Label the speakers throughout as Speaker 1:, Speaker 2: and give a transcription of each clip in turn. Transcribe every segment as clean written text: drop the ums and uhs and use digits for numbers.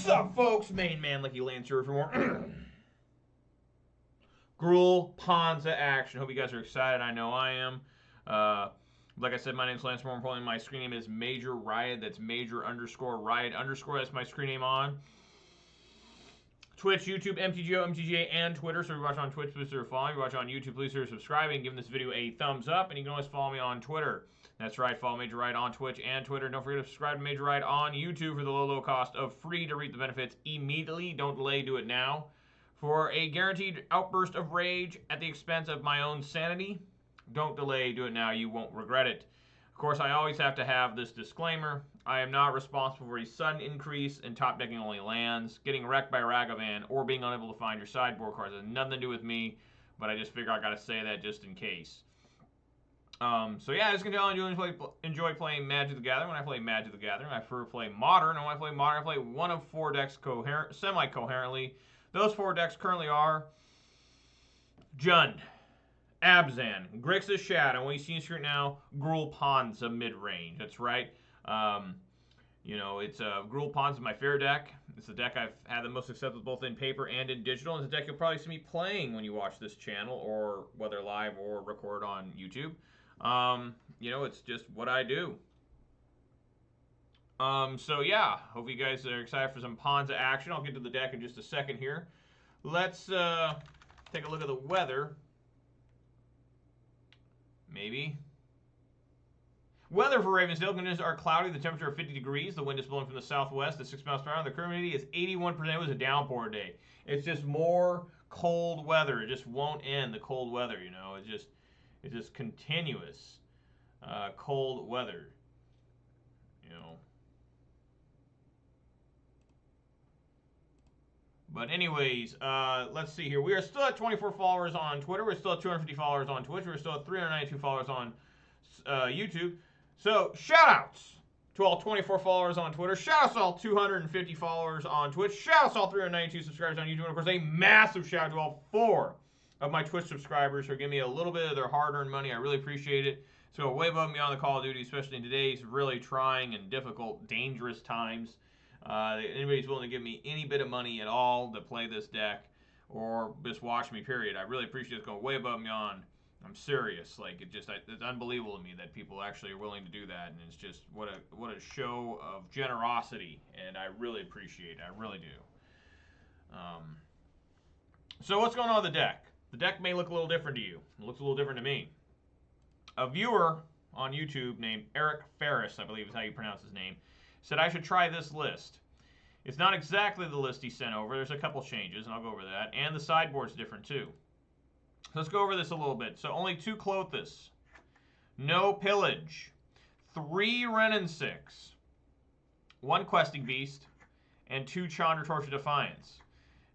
Speaker 1: What's up, folks? Main man, Licky Lancer for more Gruul Ponza action. Hope you guys are excited. I know I am. Like I said, my name's Lance. More importantly, my screen name is Major Riot. That's Major_Riot_. That's my screen name on Twitch, YouTube, MTGO, MTGA, and Twitter. So if you watch on Twitch, please consider following. If you watch on YouTube, please consider subscribing, giving this video a thumbs up, and you can always follow me on Twitter. That's right, follow Major Riot on Twitch and Twitter. Don't forget to subscribe to Major Riot on YouTube for the low cost of free to reap the benefits immediately. Don't delay, do it now. For a guaranteed outburst of rage at the expense of my own sanity, don't delay, do it now. You won't regret it. Of course, I always have to have this disclaimer. I am not responsible for a sudden increase in top decking only lands, getting wrecked by Ragavan, or being unable to find your sideboard cards. It has nothing to do with me, but I just figure I gotta say that just in case. So yeah, I just continue to enjoy playing Magic the Gathering. When I play Magic the Gathering, I prefer to play Modern. And when I play Modern, I play one of 4 decks semi-coherently. Those 4 decks currently are Jund, Abzan, Grixis Shadow, and what you see on screen now, Gruul Ponza Midrange. That's right. You know, it's Gruul Ponza is my favorite deck. It's the deck I've had the most success with both in paper and in digital. And it's a deck you'll probably see me playing when you watch this channel, or whether live or record on YouTube. You know, it's just what I do. So yeah, hope you guys are excited for some Ponza action. I'll get to the deck in just a second here. Let's take a look at the weather. Maybe. Weather for Ravensdale. Conditions are cloudy. The temperature of 50 degrees. The wind is blowing from the southwest at 6 miles per hour. The current humidity is 81%. It was a downpour day. It's just more cold weather. It just won't end, the cold weather, you know. It's just continuous cold weather, you know. But anyways, let's see here. We are still at 24 followers on Twitter. We're still at 250 followers on Twitch. We're still at 392 followers on YouTube. So, shout-outs to all 24 followers on Twitter. Shout-outs to all 250 followers on Twitch. Shout-outs to all 392 subscribers on YouTube. And, of course, a massive shout-out to all 4 of my Twitch subscribers for giving me a little bit of their hard-earned money. I really appreciate it. So, way above and beyond the Call of Duty, especially in today's really trying and difficult, dangerous times. Anybody's willing to give me any bit of money at all to play this deck or just watch me, period. I really appreciate it going way above and beyond. I'm serious. Like, it's unbelievable to me that people actually are willing to do that, and it's just what a show of generosity, and I really appreciate it. I really do. So what's going on with the deck? The deck may look a little different to you. It looks a little different to me. A viewer on YouTube named Eric Ferris, I believe is how you pronounce his name, said I should try this list. It's not exactly the list he sent over. There's a couple changes, and I'll go over that. And the sideboard's different, too. So let's go over this a little bit. So only 2 Clothis. No Pillage. 3 Renin 6. 1 Questing Beast. And 2 Chandra Torch of Defiance.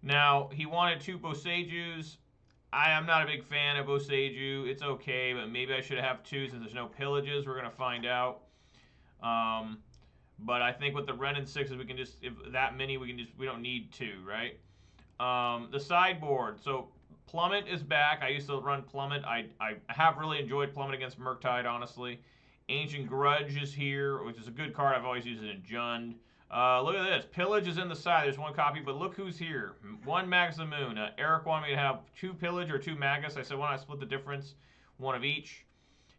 Speaker 1: Now, he wanted 2 Bosejus. I am not a big fan of Boseju. It's okay, but maybe I should have 2 since there's no Pillages. We're going to find out. But I think with the Renin 6s, we can just, if that many, we don't need 2, right? The sideboard. So Plummet is back. I used to run Plummet. I have really enjoyed Plummet against Murktide, honestly. Ancient Grudge is here, which is a good card. I've always used it in Jund. Look at this. Pillage is in the side. There's 1 copy, but look who's here. 1 Magus of the Moon. Eric wanted me to have 2 Pillage or 2 Magus. I said, why not split the difference? 1 of each.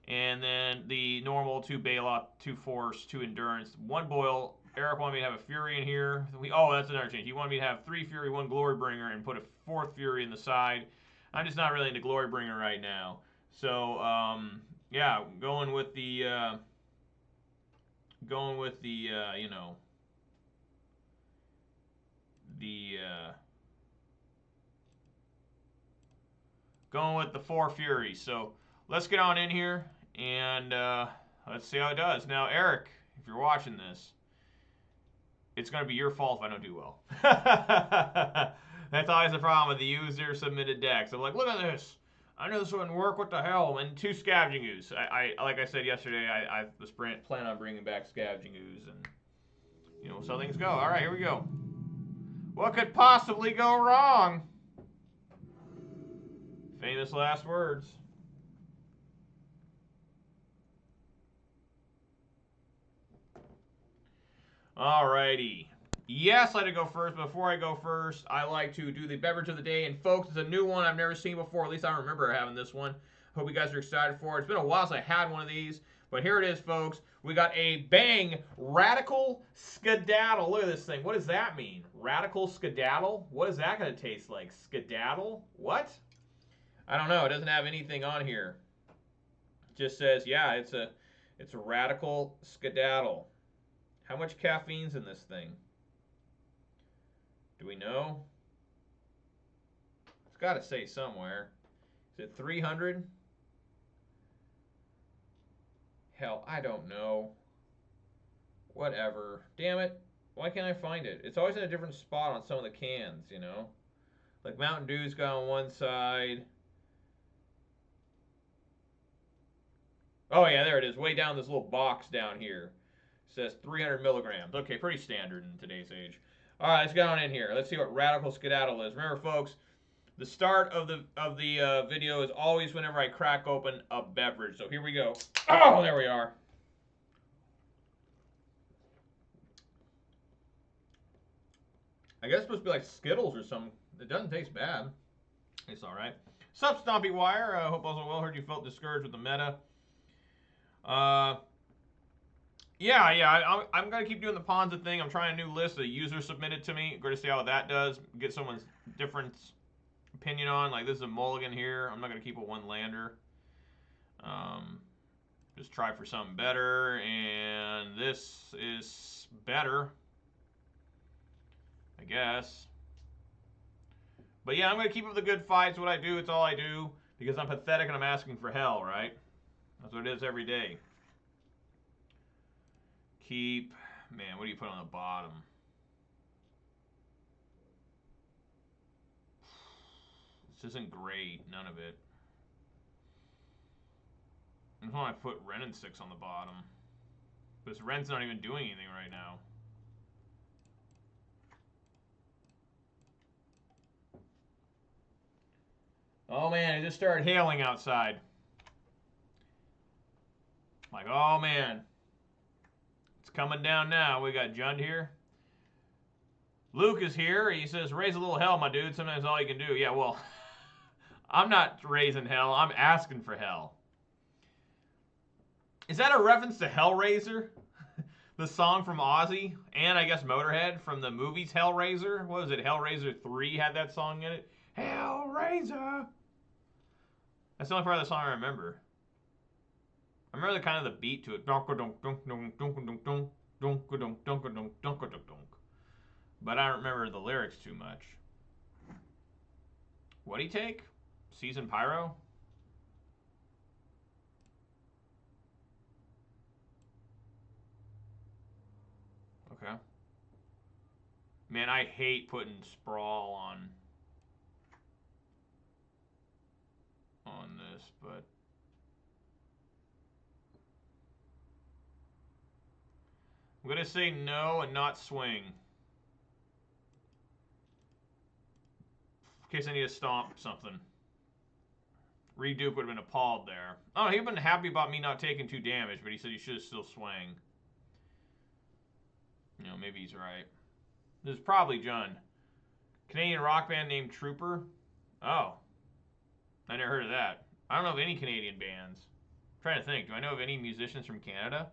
Speaker 1: And then the normal 2 Bailout, 2 Force, 2 Endurance, 1 Boil. Eric wanted me to have a Fury in here. Oh, that's another change. He wanted me to have 3 Fury, 1 Glorybringer, and put a 4th Fury in the side. I'm just not really into Glorybringer right now. So, yeah, going with the, you know, going with the 4 Furies. So let's get on in here and let's see how it does. Now, Eric, if you're watching this, it's going to be your fault if I don't do well. That's always the problem with the user submitted decks. I'm like, look at this. I knew this wouldn't work. What the hell? And 2 Scavenging Ooze. Like I said yesterday, I was planning on bringing back Scavenging Ooze, and you know, so things go. All right, here we go. What could possibly go wrong? Famous last words. Alrighty. Yes, I like to go first. Before I go first, I like to do the beverage of the day. And folks, it's a new one I've never seen before. At least I don't remember having this one. Hope you guys are excited for it. It's been a while since I had one of these. But here it is, folks. We got a Bang Radical Skedaddle. Look at this thing. What does that mean? Radical Skedaddle? What is that going to taste like? Skedaddle? What? I don't know. It doesn't have anything on here. It just says, yeah, it's a Radical Skedaddle. How much caffeine's in this thing? Do we know? It's got to say somewhere. Is it 300? Hell, I don't know. Whatever. Damn it. Why can't I find it? It's always in a different spot on some of the cans, you know? Like Mountain Dew's got on one side. Oh, yeah, there it is. Way down this little box down here. It says 300 milligrams. Okay, pretty standard in today's age. All right, let's get on in here. Let's see what Radical Skedaddle is. Remember, folks, the start of the video is always whenever I crack open a beverage. So here we go. Oh, there we are. I guess it's supposed to be like Skittles or something. It doesn't taste bad. It's all right. Sup, Stompy Wire. I hope also well. Heard you felt discouraged with the meta. Yeah, I'm going to keep doing the Ponza thing. I'm trying a new list that a user submitted to me. Going to see how that does. Get someone's different opinion on. Like, this is a mulligan here. I'm not going to keep a one-lander. Just try for something better. And this is better, I guess. But yeah, I'm going to keep up the good fights. What I do, it's all I do. Because I'm pathetic and I'm asking for hell, right? That's what it is every day. Keep, man, what do you put on the bottom? This isn't great, none of it. And I put Ren and 6 on the bottom. But this Ren's not even doing anything right now. Oh man, it just started hailing outside. Like, oh man. It's coming down now. We got Jund here. Luke is here. He says, raise a little hell, my dude. Sometimes all you can do. Yeah, well, I'm not raising hell. I'm asking for hell. Is that a reference to Hellraiser? The song from Ozzy? And I guess Motorhead from the movies Hellraiser? What was it? Hellraiser 3 had that song in it? Hellraiser! That's the only part of the song I remember. I remember the kind of the beat to it. But I don't remember the lyrics too much. What'd he take? Season Pyro? Okay. Man, I hate putting Sprawl on this, but I'm gonna say no and not swing. In case I need to stomp something. Reduke would have been appalled there. Oh, he'd been happy about me not taking 2 damage, but he said he should have still swang. You know, maybe he's right. This is probably Jund. Canadian rock band named Trooper. Oh. I never heard of that. I don't know of any Canadian bands. I'm trying to think. Do I know of any musicians from Canada?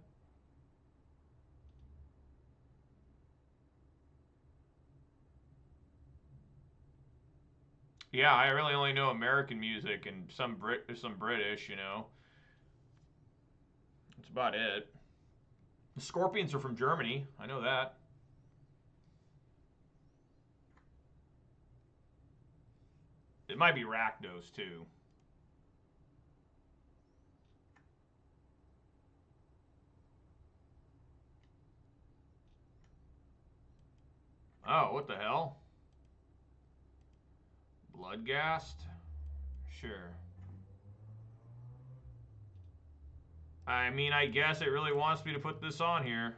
Speaker 1: Yeah, I really only know American music and some British, you know. That's about it. The Scorpions are from Germany. I know that. It might be Rakdos, too. Oh, what the hell? Bloodgast? Sure. I mean, I guess it really wants me to put this on here.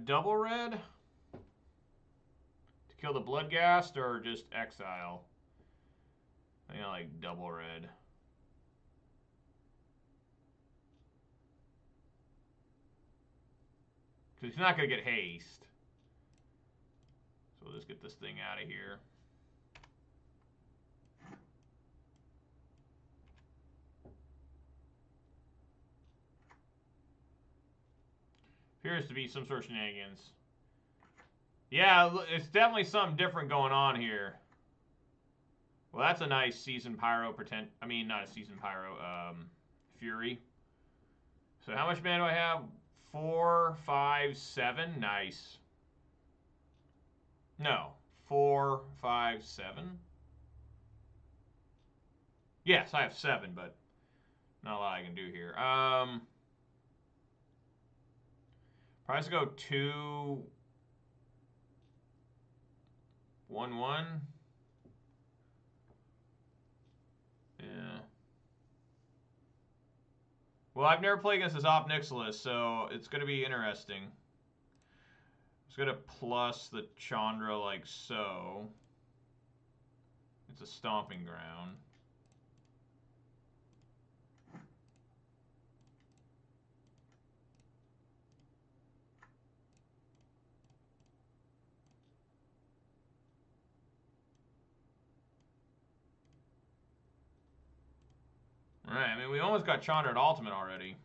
Speaker 1: Double red? Kill the Bloodghast or just exile? I think I like double red. Because he's not going to get haste. So we'll just get this thing out of here. Appears to be some sort of shenanigans. Yeah, it's definitely something different going on here. Well, that's a nice Season Pyro pretend. I mean, not a Season Pyro, Fury. So how much mana do I have? 4, 5, 7. Nice. No. 4, 5, 7. Yes, I have 7, but not a lot I can do here. Probably go 2, 1, 1. Yeah. Well, I've never played against this Op Nixilis, so it's going to be interesting. It's going to plus the Chandra like so. It's a stomping ground. Alright, I mean, we almost got Chandra at Ultimate already.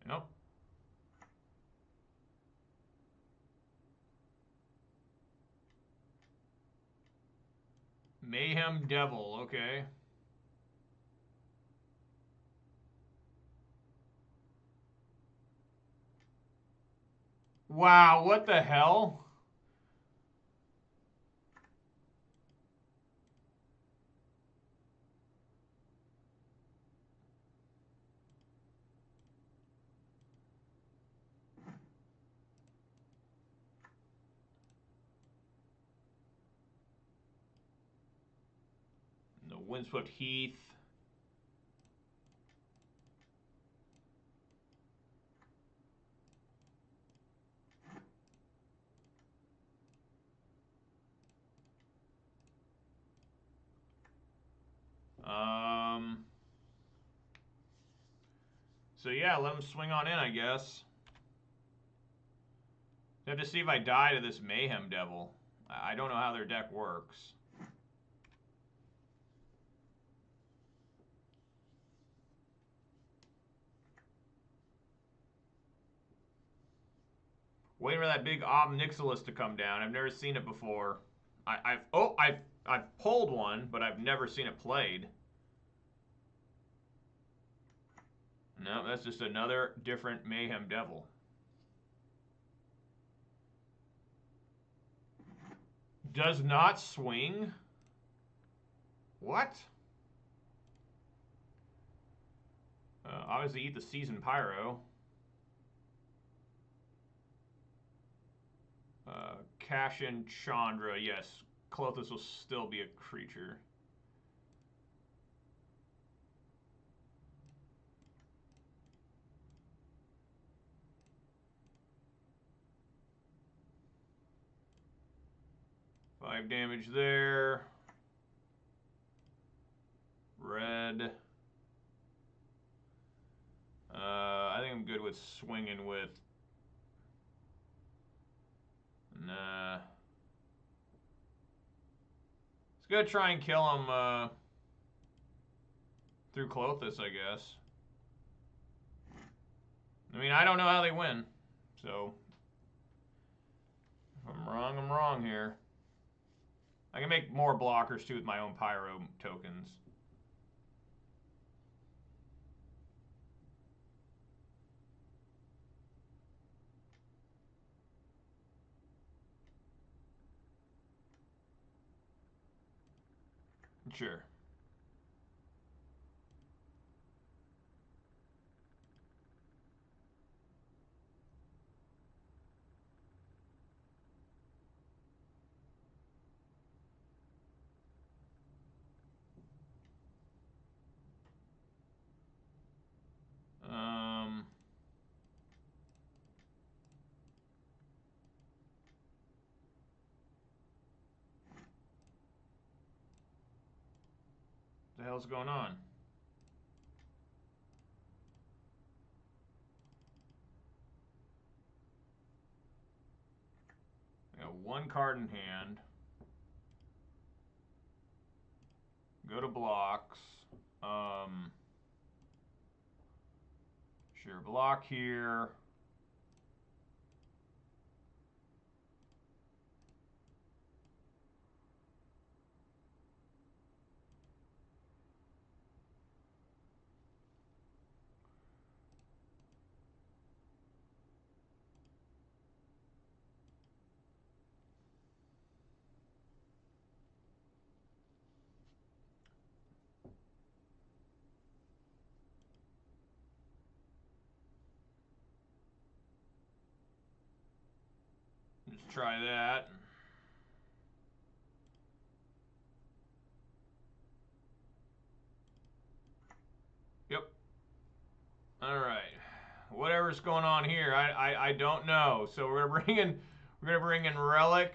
Speaker 1: Nope. Mayhem Devil, okay. Wow, what the hell? The Windswept Heath. So yeah, let him swing on in, I guess. I have to see if I die to this Mayhem Devil. I don't know how their deck works. Waiting for that big Ob Nixilis to come down. I've never seen it before. I've pulled one, but I've never seen it played. No, that's just another different Mayhem Devil. Does not swing? What? Obviously eat the Season Pyro. Cash in Chandra, yes. Klothys will still be a creature. Five damage there. Red. I think I'm good with swinging with. Nah. It's gonna try and kill him through Klothys, I guess. I mean, I don't know how they win, so if I'm wrong, I'm wrong here. I can make more blockers too with my own Pyro tokens. Sure. the hell's going on? I got one card in hand. Go to blocks. Sure, block here. Let's try that. Yep. All right. Whatever's going on here, I don't know. So we're gonna bring in Relic.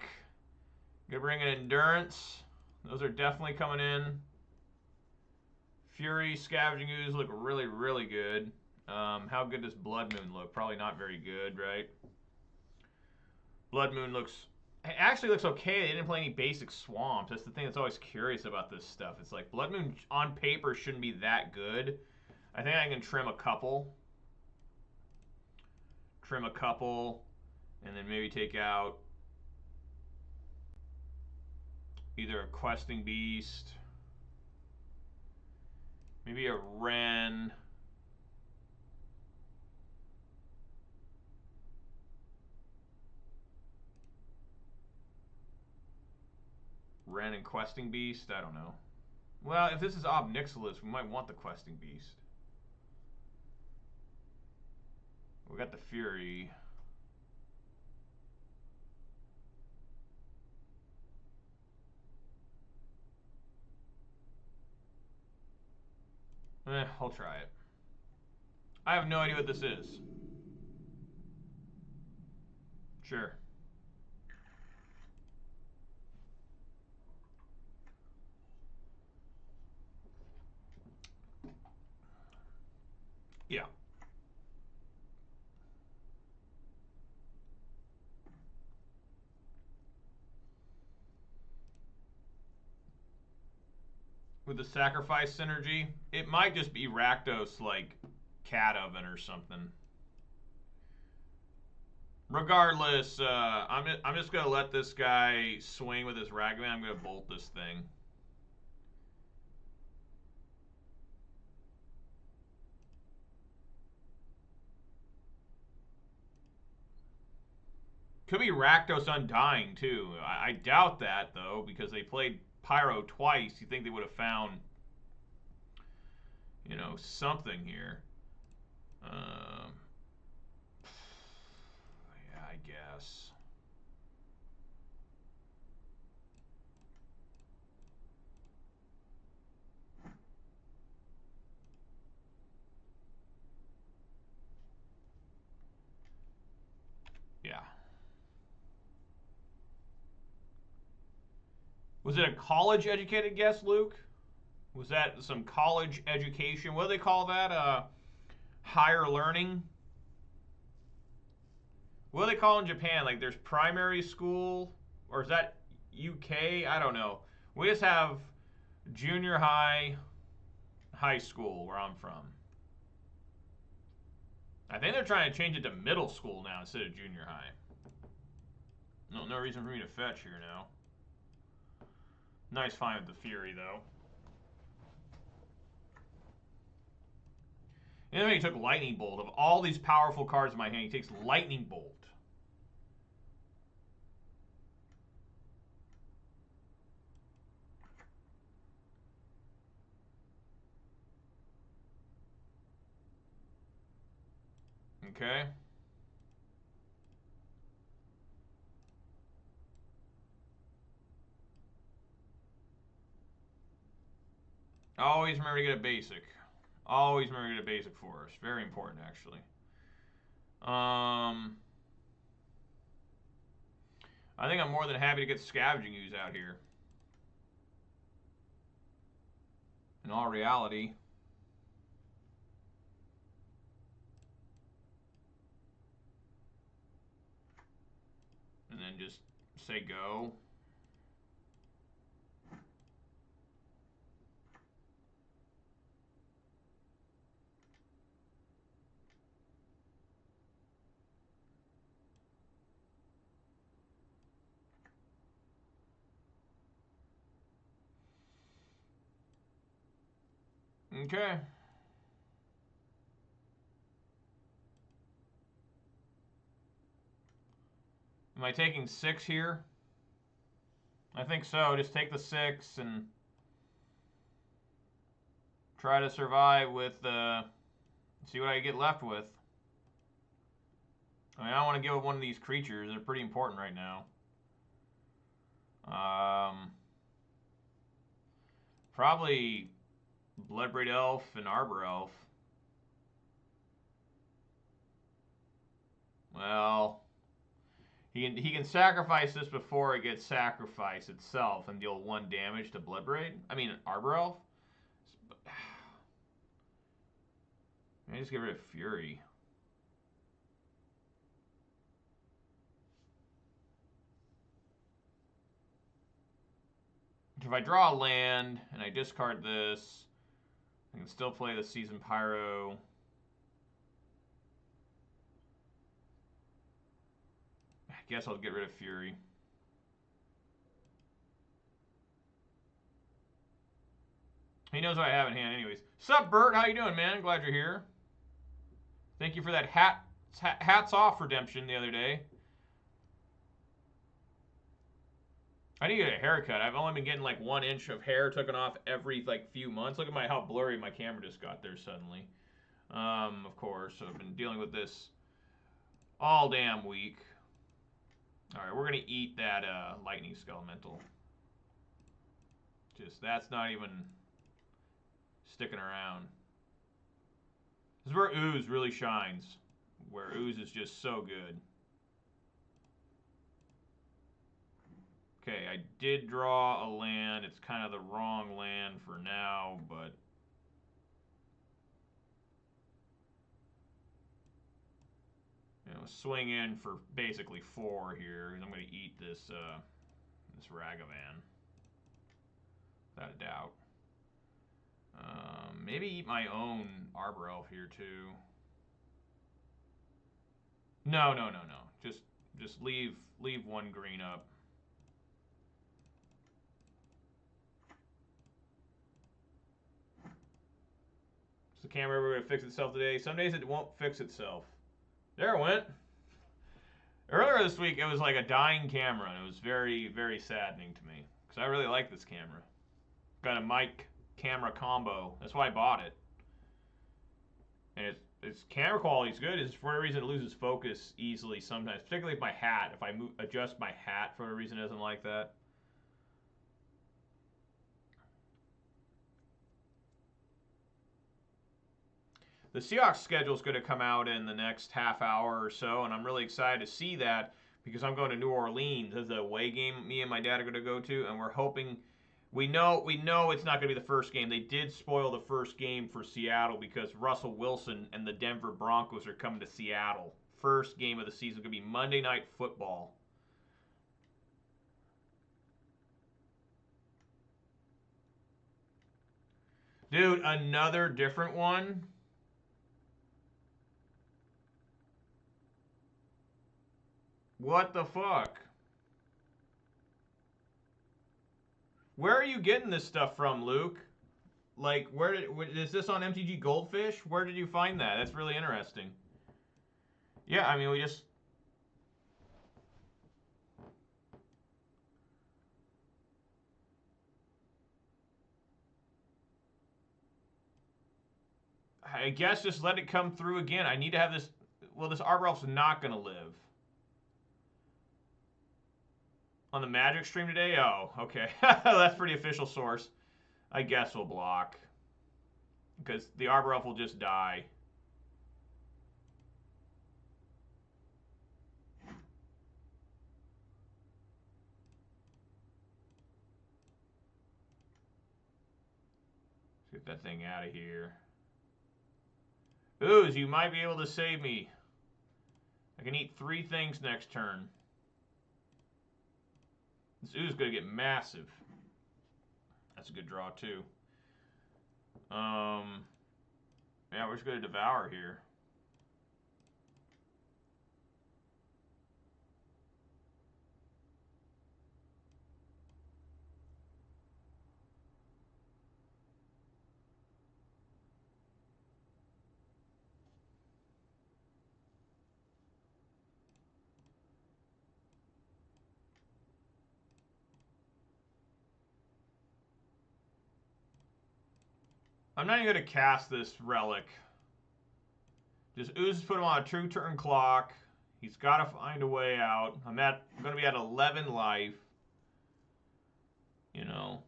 Speaker 1: We're gonna bring in Endurance. Those are definitely coming in. Fury, Scavenging Ooze look really, really good. How good does Blood Moon look? Probably not very good, right? Blood Moon actually looks okay. They didn't play any basic swamps. That's the thing that's always curious about this stuff. It's like Blood Moon on paper shouldn't be that good. I think I can trim a couple. And then maybe take out either a Questing Beast, maybe a Wren. Wren and Questing Beast? I don't know. Well, if this is Ob Nixilis, we might want the Questing Beast. We got the Fury. I'll try it. I have no idea what this is. Sure. Yeah. With the sacrifice synergy, it might just be Rakdos like Cat Oven or something. Regardless, I'm just gonna let this guy swing with his Ragavan. I'm gonna bolt this thing. Could be Rakdos Undying too. I doubt that though, because they played Pyro twice. You think they would have found, you know, something here. Yeah, I guess. Yeah. Was it a college-educated guess, Luke? Was that some college education? What do they call that? Higher learning? What do they call in Japan? Like there's primary school? Or is that UK? I don't know. We just have junior high, high school where I'm from. I think they're trying to change it to middle school now instead of junior high. No reason for me to fetch here now. Nice find with the Fury, though. And then he took Lightning Bolt. Of all these powerful cards in my hand, he takes Lightning Bolt. Okay. Always remember to get a basic. Always remember to get a basic for us. Very important, actually. I think I'm more than happy to get Scavenging Ooze out here. in all reality. And then just say go. Okay. Am I taking 6 here? I think so. Just take the 6 and try to survive with see what I get left with. I mean, I don't want to give up one of these creatures. They're pretty important right now. Probably Bloodbraid Elf and Arbor Elf. Well, he can sacrifice this before it gets sacrificed itself and deal 1 damage to Bloodbraid. I mean, Arbor Elf. I just get rid of Fury. If I draw a land and I discard this, I can still play the Seasoned Pyro. I guess I'll get rid of Fury. He knows what I have in hand anyways. Sup, Bert? How you doing, man? Glad you're here. Thank you for that hats off redemption the other day. I need to get a haircut. I've only been getting like 1 inch of hair taken off every like few months. Look at how blurry my camera just got there suddenly. Of course, I've been dealing with this all damn week. All right, we're gonna eat that lightning skelemental. Just that's not even sticking around. This is where Ooze really shines. Where Ooze is just so good. Okay, I did draw a land. It's kind of the wrong land for now, but you know, swing in for basically 4 here. I'm going to eat this this Ragavan, without a doubt. Maybe eat my own Arbor Elf here too. No. Just leave 1 green up. Is the camera ever going to fix itself today? Some days it won't fix itself. There it went. Earlier this week, it was like a dying camera, and it was very, very saddening to me. Because I really like this camera. Got a mic camera combo. That's why I bought it. And its camera quality is good. It's for a reason it loses focus easily sometimes. Particularly if my hat, if I adjust my hat for a reason it doesn't like that. The Seahawks schedule is going to come out in the next half hour or so, and I'm really excited to see that because I'm going to New Orleans. This is the away game me and my dad are going to go to, and we're hoping. We know it's not going to be the first game. They did spoil the first game for Seattle because Russell Wilson and the Denver Broncos are coming to Seattle. First game of the season is going to be Monday Night Football. Dude, another different one. What the fuck? Where are you getting this stuff from, Luke? Like, is this on MTG Goldfish? Where did you find that? That's really interesting. Yeah, I mean, we just... I guess just let it come through again. I need to have this... Well, this Arbor Elf's not going to live. On the Magic stream today? Oh, okay. That's pretty official source. I guess we'll block. Because the Arbor Elf will just die. that thing out of here. Ooze, you might be able to save me. I can eat 3 things next turn. This ooze is going to get massive. That's a good draw, too. Yeah, we're just going to devour here. I'm not even going to cast this relic. Just Ooze put him on a 2-turn clock. He's got to find a way out. I'm going to be at 11 life. You know.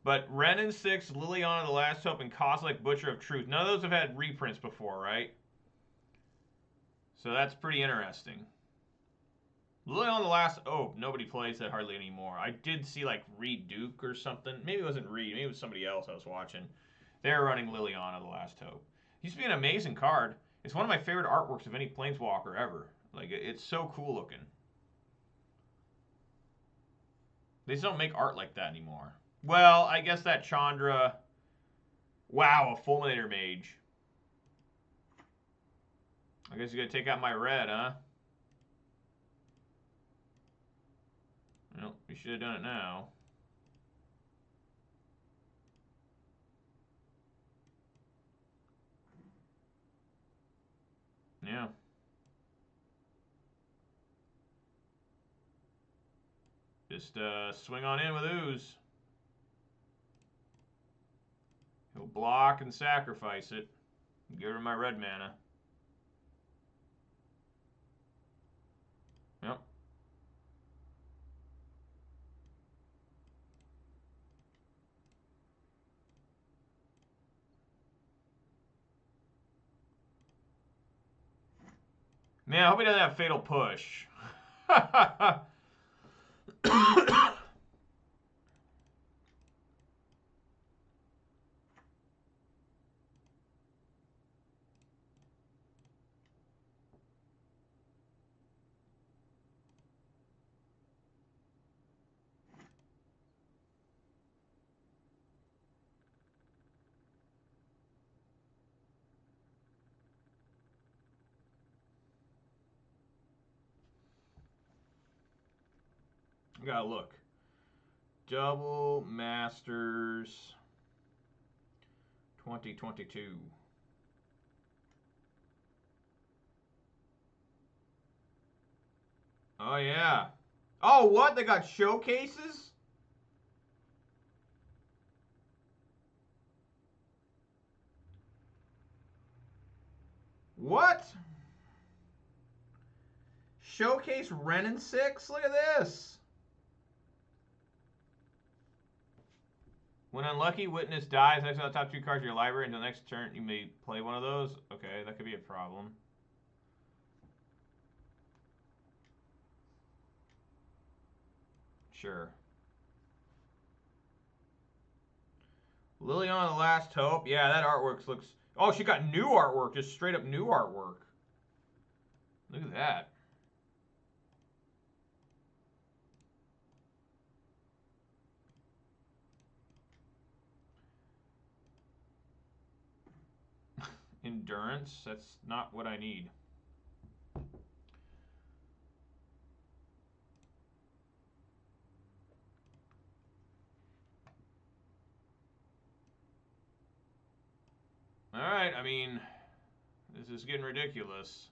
Speaker 1: But Ren and 6, Liliana the Last Hope, and Cosmic Butcher of Truth. None of those have had reprints before, right? So that's pretty interesting. Liliana the Last Hope. Nobody plays that hardly anymore. I did see like Reed Duke or something. Maybe it wasn't Reed. Maybe it was somebody else I was watching. They're running Liliana the Last Hope. Used to be an amazing card. It's one of my favorite artworks of any Planeswalker ever. Like, it's so cool looking. They just don't make art like that anymore. Well, I guess that Chandra... Wow, a Fulminator Mage. I guess you gotta take out my red, huh? Well, we should have done it now. Yeah. Just swing on in with Ooze. He'll block and sacrifice it. Get rid of my red mana. Yep. Man, I hope he doesn't have Fatal Push. I gotta look. Double Masters 2022. Oh, yeah. Oh, what? They got showcases? What? Showcase Ren and 6? Look at this. When Unlucky Witness dies, exile the top 2 cards of your library until next turn. You may play one of those. Okay, that could be a problem. Sure. Liliana the Last Hope. Yeah, that artwork looks... Oh, she got new artwork. Just straight up new artwork. Look at that. Endurance? That's not what I need. Alright, I mean, this is getting ridiculous.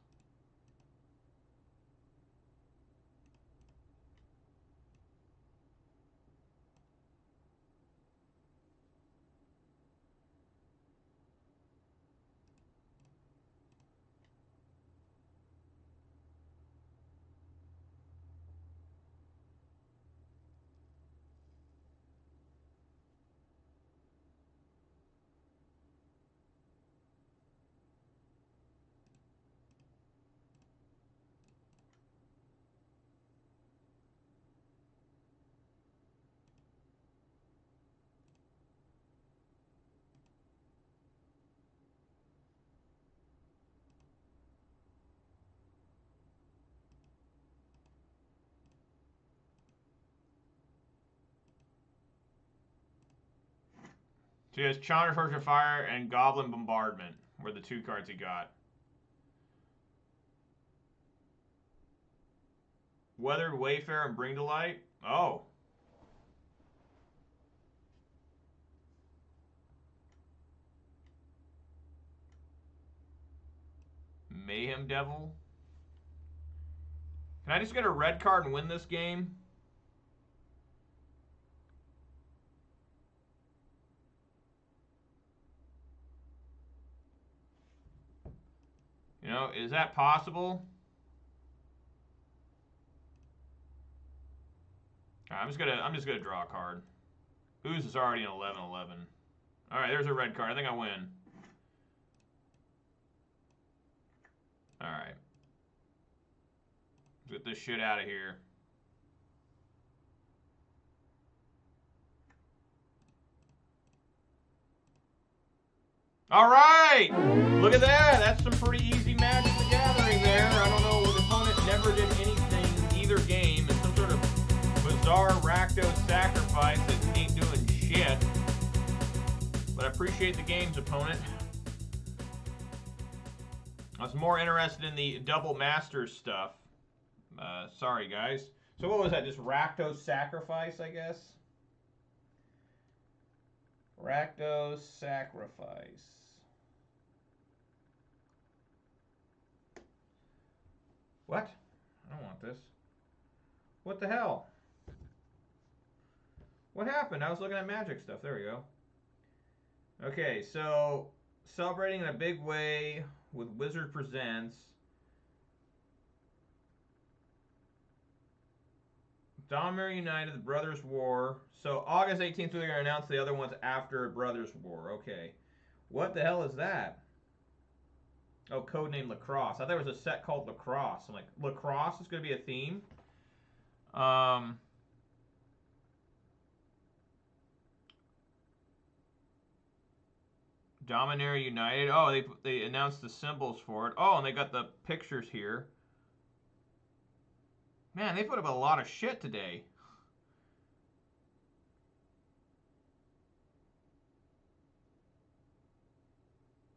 Speaker 1: So he has Chandra Torch of Fire and Goblin Bombardment were the 2 cards he got. Weathered Wayfarer and Bring to Light. Oh. Mayhem Devil. Can I just get a red card and win this game? You know, is that possible? Right, I'm just gonna draw a card. Urza is already an 11/11. All right, there's a red card. I think I win. All right. Let's get this shit out of here. All right! Look at that! That's some pretty easy Magic the Gathering there. I don't know, the opponent never did anything either game. It's some sort of bizarre Rakdos sacrifice that ain't doing shit. But I appreciate the games, opponent. I was more interested in the double Masters stuff. Sorry, guys. So what was that? Just Rakdos sacrifice, I guess? Rakdos sacrifice. What? I don't want this. What the hell? What happened? I was looking at Magic stuff. There we go. Okay, so celebrating in a big way with Wizard Presents. Dominator United, the Brothers War. So August 18th, we're going to announce the other ones after Brothers War. Okay. What the hell is that? Oh, codename Lacrosse. I thought there was a set called Lacrosse. I'm like, Lacrosse is going to be a theme? Dominator United. Oh, they announced the symbols for it. Oh, and they got the pictures here. Man, they put up a lot of shit today.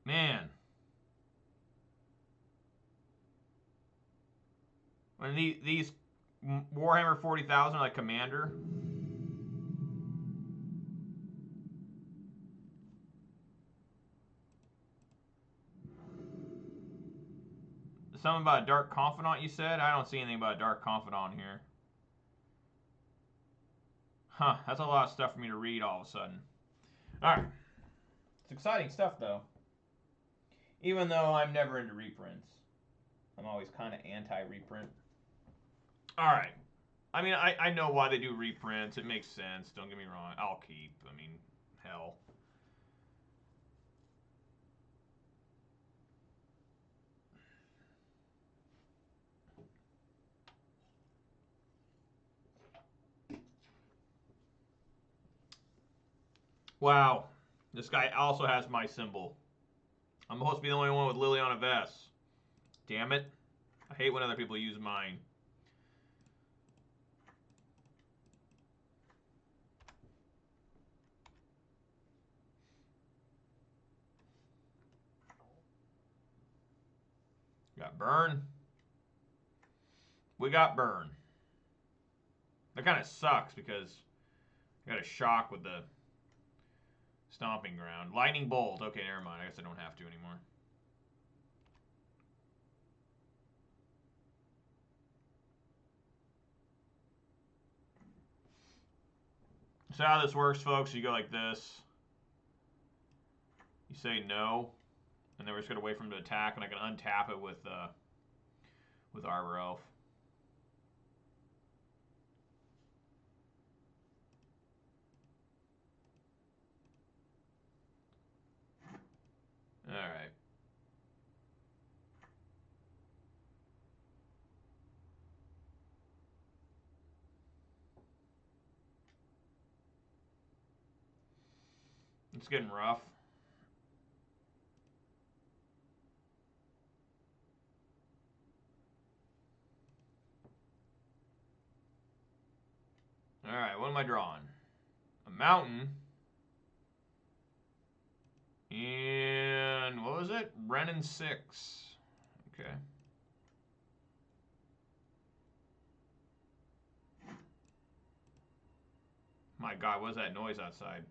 Speaker 1: Man. When these Warhammer 40,000 are like Commander. Something about a Dark Confidant, you said? I don't see anything about a Dark Confidant here. Huh, that's a lot of stuff for me to read all of a sudden. Alright. It's exciting stuff, though. Even though I'm never into reprints. I'm always kind of anti-reprint. Alright. I mean, I know why they do reprints. It makes sense. Don't get me wrong. I'll keep. I mean, hell. Wow. This guy also has my symbol. I'm supposed to be the only one with Liliana Vess. Damn it. I hate when other people use mine. Got Burn. We got Burn. That kind of sucks because I got a shock with the Stomping Ground. Lightning Bolt. Okay, never mind. I guess I don't have to anymore. So how this works, folks, you go like this. You say no, and then we're just going to wait for him to attack, and I can untap it with Arbor Elf. All right. It's getting rough. All right, what am I drawing? A mountain. And what was it? Renin 6. Okay. My God, what is that noise outside?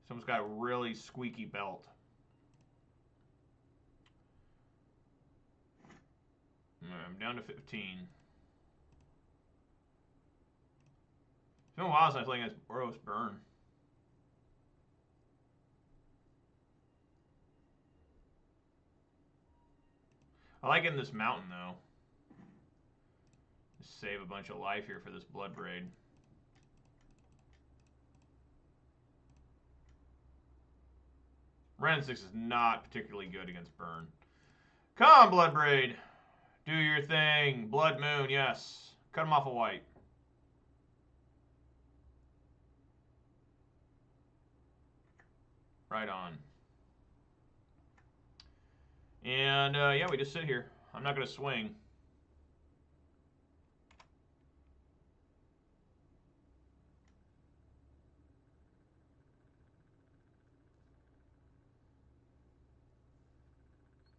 Speaker 1: Someone's got a really squeaky belt. I'm down to 15. It's been a while since I played against Boros Burn. I like getting this mountain, though. Just save a bunch of life here for this Blood Braid. Renin 6 is not particularly good against Burn. Come on, Blood Braid. Do your thing. Blood Moon, yes. Cut him off a white. Right on. And, yeah, we just sit here. I'm not going to swing.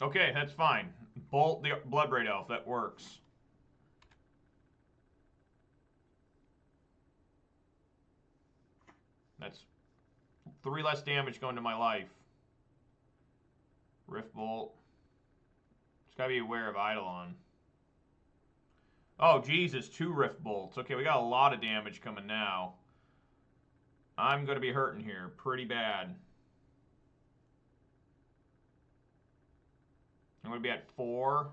Speaker 1: Okay, that's fine. Bolt the Bloodbraid Elf. That works. That's 3 less damage going to my life. Rift Bolt. Just gotta be aware of Eidolon. Oh, Jesus, 2 Rift Bolts. Okay, we got a lot of damage coming now. I'm gonna be hurting here pretty bad. I'm gonna be at 4.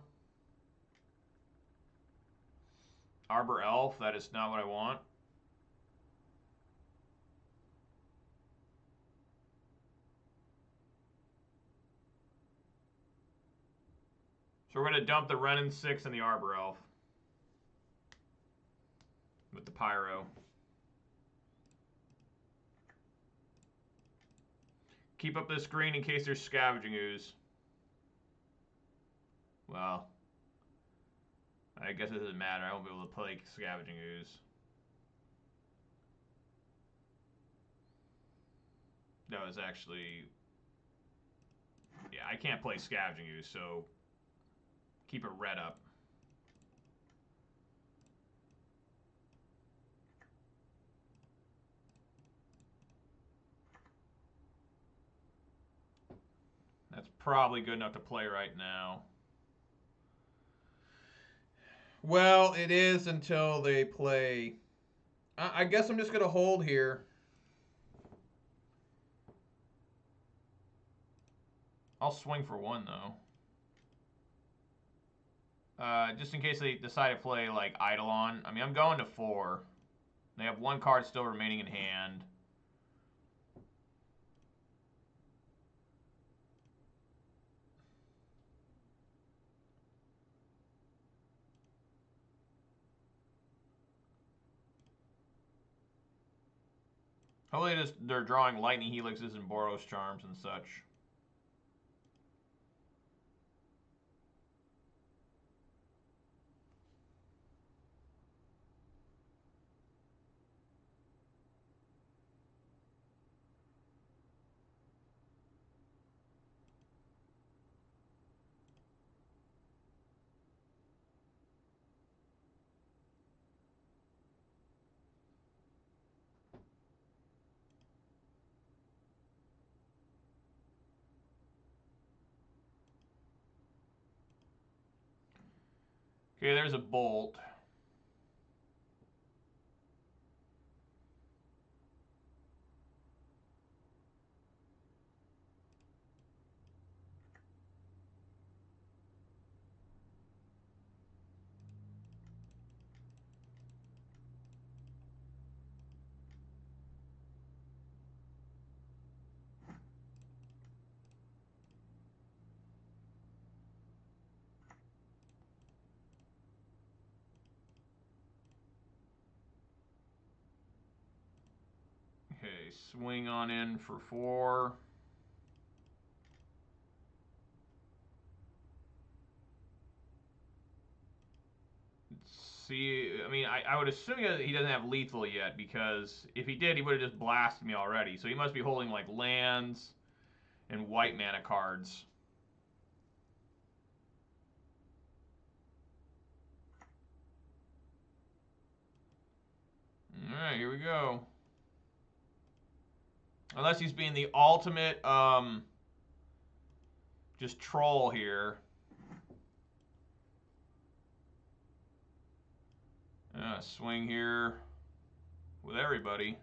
Speaker 1: Arbor Elf, that is not what I want. So we're gonna dump the Renin 6 and the Arbor Elf. With the Pyro. Keep up this green in case there's Scavenging Ooze. Well, I guess it doesn't matter. I won't be able to play Scavenging Ooze. That was actually... Yeah, I can't play Scavenging Ooze, so keep it red up. That's probably good enough to play right now. Well, it is until they play. I guess I'm just going to hold here. I'll swing for 1, though. Just in case they decide to play, like, Eidolon. I mean, I'm going to 4. They have 1 card still remaining in hand. Hopefully they're drawing Lightning Helixes and Boros Charms and such. Okay, there's a Bolt. Okay, swing on in for 4. See, I mean, I would assume he doesn't have lethal yet, because if he did, he would have just blasted me already. So he must be holding, like, lands and white mana cards. Alright, here we go. Unless he's being the ultimate, just troll here. Swing here with everybody.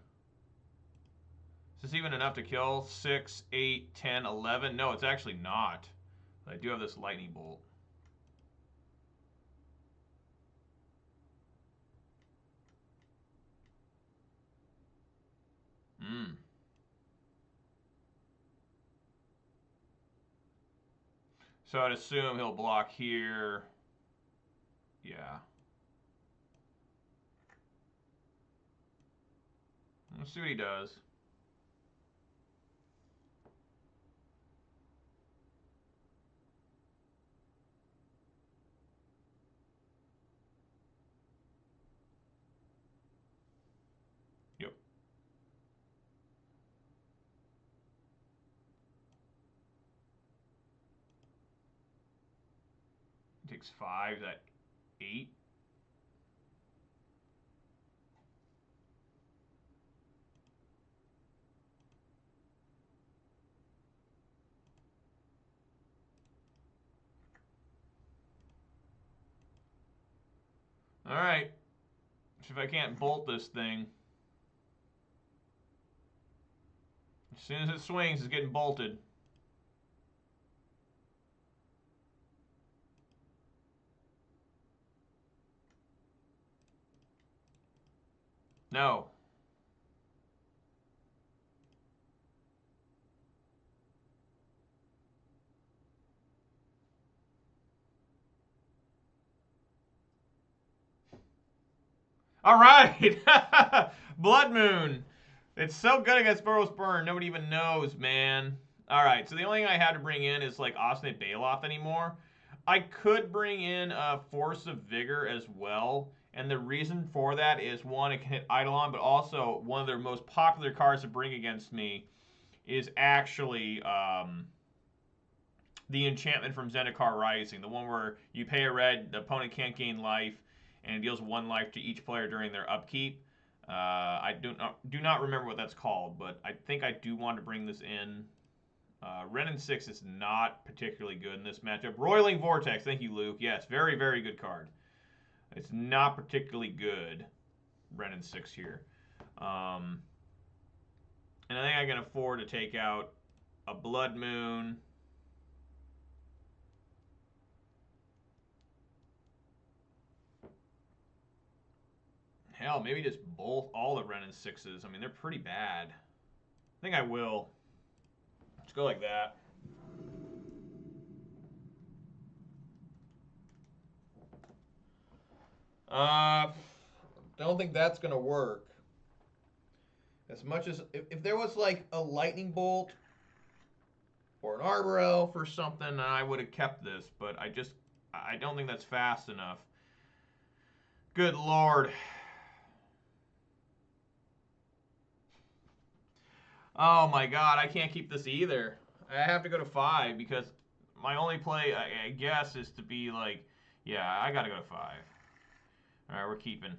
Speaker 1: Is this even enough to kill? 6, 8, 10, 11? No, it's actually not. But I do have this lightning bolt. So I'd assume he'll block here. Yeah. Let's see what he does. Yep. Takes 5, that 8. All right. See if I can't bolt this thing. As soon as it swings, it's getting bolted. No. All right. Blood Moon. It's so good against Boros Burn. Nobody even knows, man. All right. So the only thing I have to bring in is like Osnate Baloth anymore. I could bring in a Force of Vigor as well. And the reason for that is, one, it can hit Eidolon, but also one of their most popular cards to bring against me is actually the enchantment from Zendikar Rising. The one where you pay a red, the opponent can't gain life, and it deals 1 life to each player during their upkeep. I do not remember what that's called, but I think I do want to bring this in. Renin 6 is not particularly good in this matchup. Roiling Vortex, thank you, Luke. Yes, very, very good card. It's not particularly good, Renin 6 here. And I think I can afford to take out a Blood Moon. Hell, maybe just both all the Renin 6s. I mean, they're pretty bad. I think I will. Let's go like that. Don't think that's gonna work. As much as if there was like a lightning bolt or an Arbor Elf or something, I would have kept this. But I don't think that's fast enough. Good Lord. Oh my God, I can't keep this either. I have to go to 5 because my only play, I guess, is to be like, yeah, I gotta go to 5. All right, we're keeping.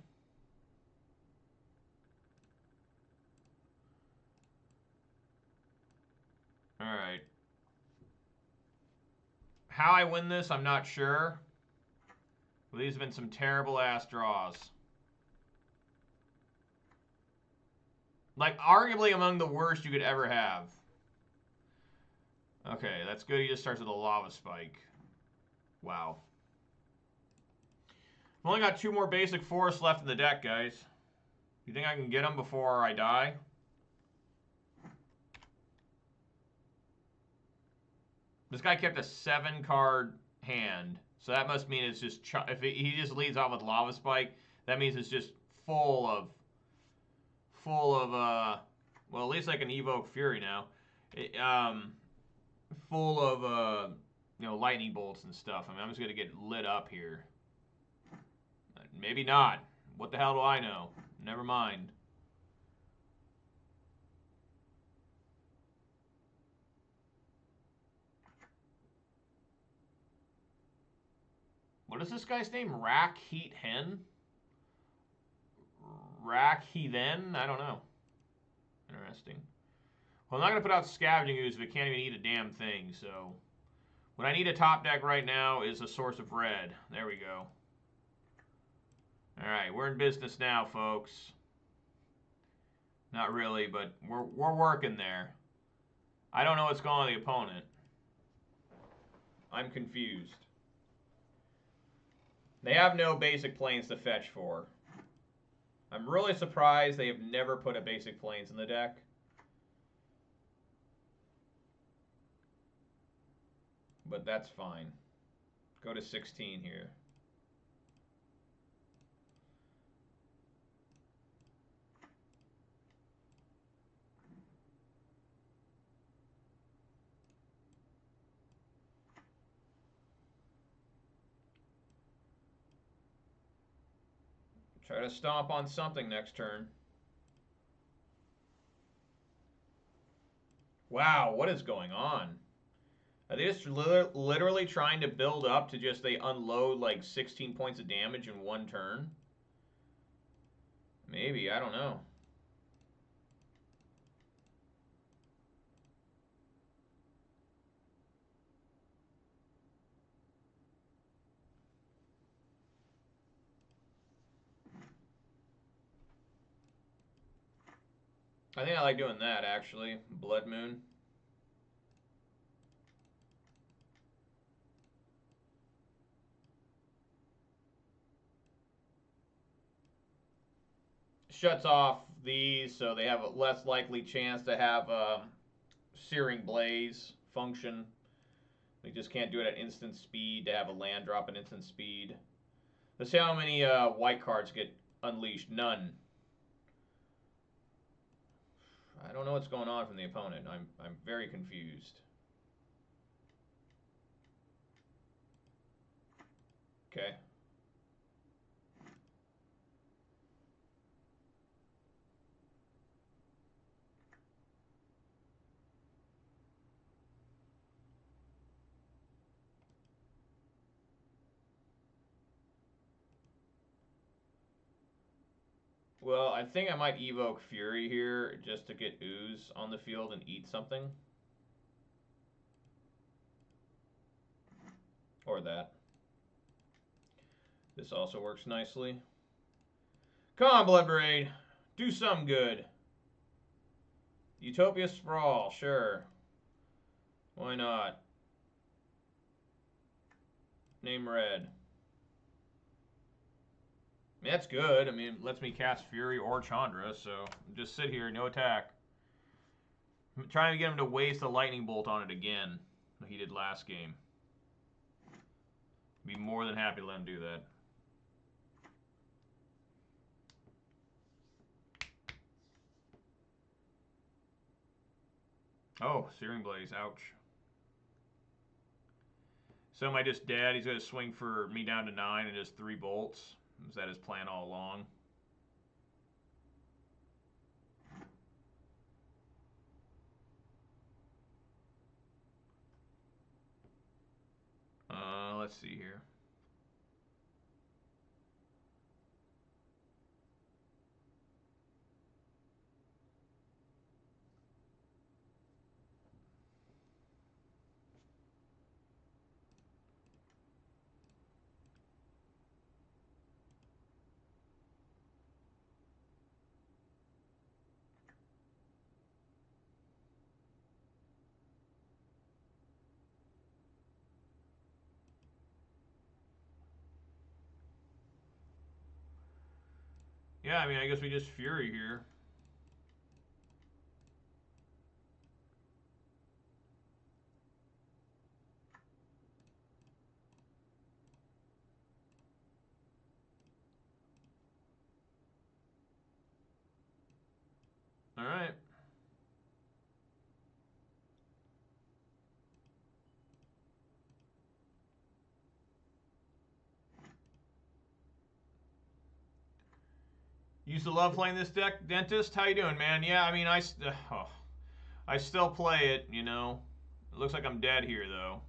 Speaker 1: All right. How I win this, I'm not sure. Well, these have been some terrible ass draws. Like, arguably among the worst you could ever have. Okay, that's good. He just starts with a Lava Spike. Wow. I've only got 2 more basic forests left in the deck, guys. You think I can get them before I die? This guy kept a 7-card hand. So that must mean it's just... If he just leads off with Lava Spike, that means it's just full of... well, at least I can evoke Fury now. Full of, you know, lightning bolts and stuff. I mean, I'm just going to get lit up here. Maybe not. What the hell do I know? Never mind. What is this guy's name? Rack Heat Hen? Rack Heathen? I don't know. Interesting. Well, I'm not going to put out Scavenging Ooze if it can't even eat a damn thing, so... What I need a top deck right now is a source of red. There we go. Alright, we're in business now, folks. Not really, but we're working there. I don't know what's going on with the opponent. I'm confused. They have no basic planes to fetch for. I'm really surprised they have never put a basic planes in the deck. But that's fine. Go to 16 here. Try to stomp on something next turn. Wow, what is going on? Are they just literally trying to build up to just they unload like 16 points of damage in one turn? Maybe, I don't know. I think I like doing that, actually. Blood Moon. Shuts off these, so they have a less likely chance to have Searing Blaze function. They just can't do it at instant speed to have a land drop at instant speed. Let's see how many white cards get unleashed. None. I don't know what's going on from the opponent. I'm very confused. Okay. Well, I think I might evoke Fury here just to get Ooze on the field and eat something. Or that. This also works nicely. Come on, Blood Parade. Do some good. Utopia Sprawl, sure. Why not? Name red. I mean, that's good. I mean, it lets me cast Fury or Chandra, so just sit here, no attack. I'm trying to get him to waste a lightning bolt on it again, like he did last game. Be more than happy to let him do that. Oh, Searing Blaze, ouch. So am I just dead? He's going to swing for me down to 9 and just 3 bolts. Was that his plan all along? Let's see here. Yeah, I mean, I guess we just Fury here. All right. Used to love playing this deck, Dentist. How you doing, man? Yeah, I mean, I still play it, you know. It looks like I'm dead here, though.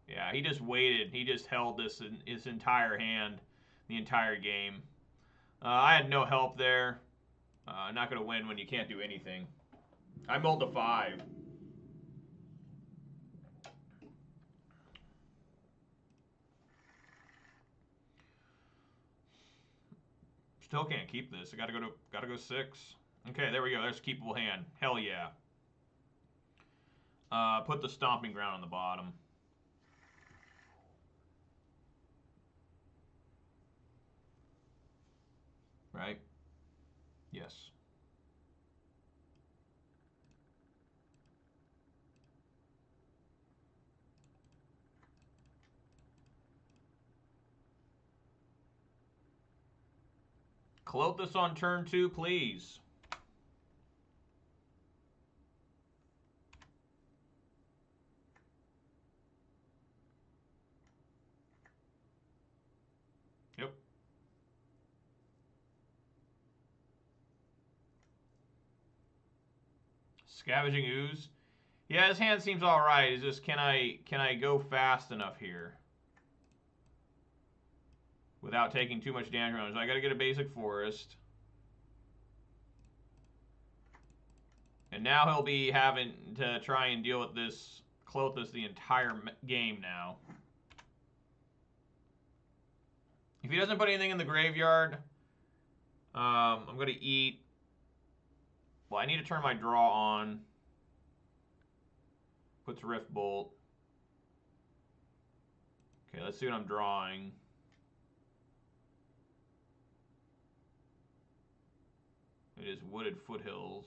Speaker 1: Yeah, he just waited. He just held this in his entire hand the entire game. I had no help there. Not going to win when you can't do anything. I mulled to 5. Still can't keep this. I gotta go 6. Okay, there we go. There's a keepable hand. Hell yeah. Put the stomping ground on the bottom. Right? Yes. Cloak this on turn 2, please. Yep. Scavenging Ooze. Yeah, his hand seems alright. It's just, can I go fast enough here? Without taking too much damage. I gotta get a basic forest. And now he'll be having to try and deal with this Klothys the entire game now. If he doesn't put anything in the graveyard, I'm going to eat. Well, I need to turn my draw on. Puts Rift Bolt. Okay, let's see what I'm drawing. It is Wooded Foothills.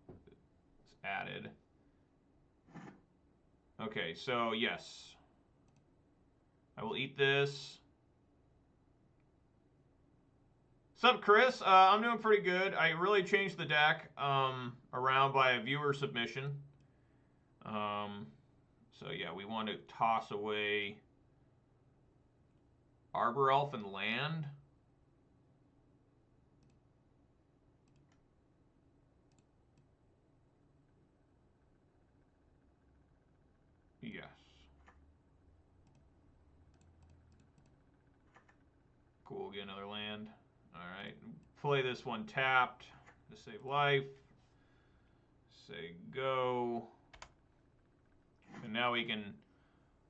Speaker 1: It's added. Okay, so yes. I will eat this. What's up, Chris? I'm doing pretty good. I really changed the deck around by a viewer submission. So yeah, we want to toss away Arbor Elf and land. Yes. Cool, get another land. Alright, play this one tapped to save life. Say go. And now we can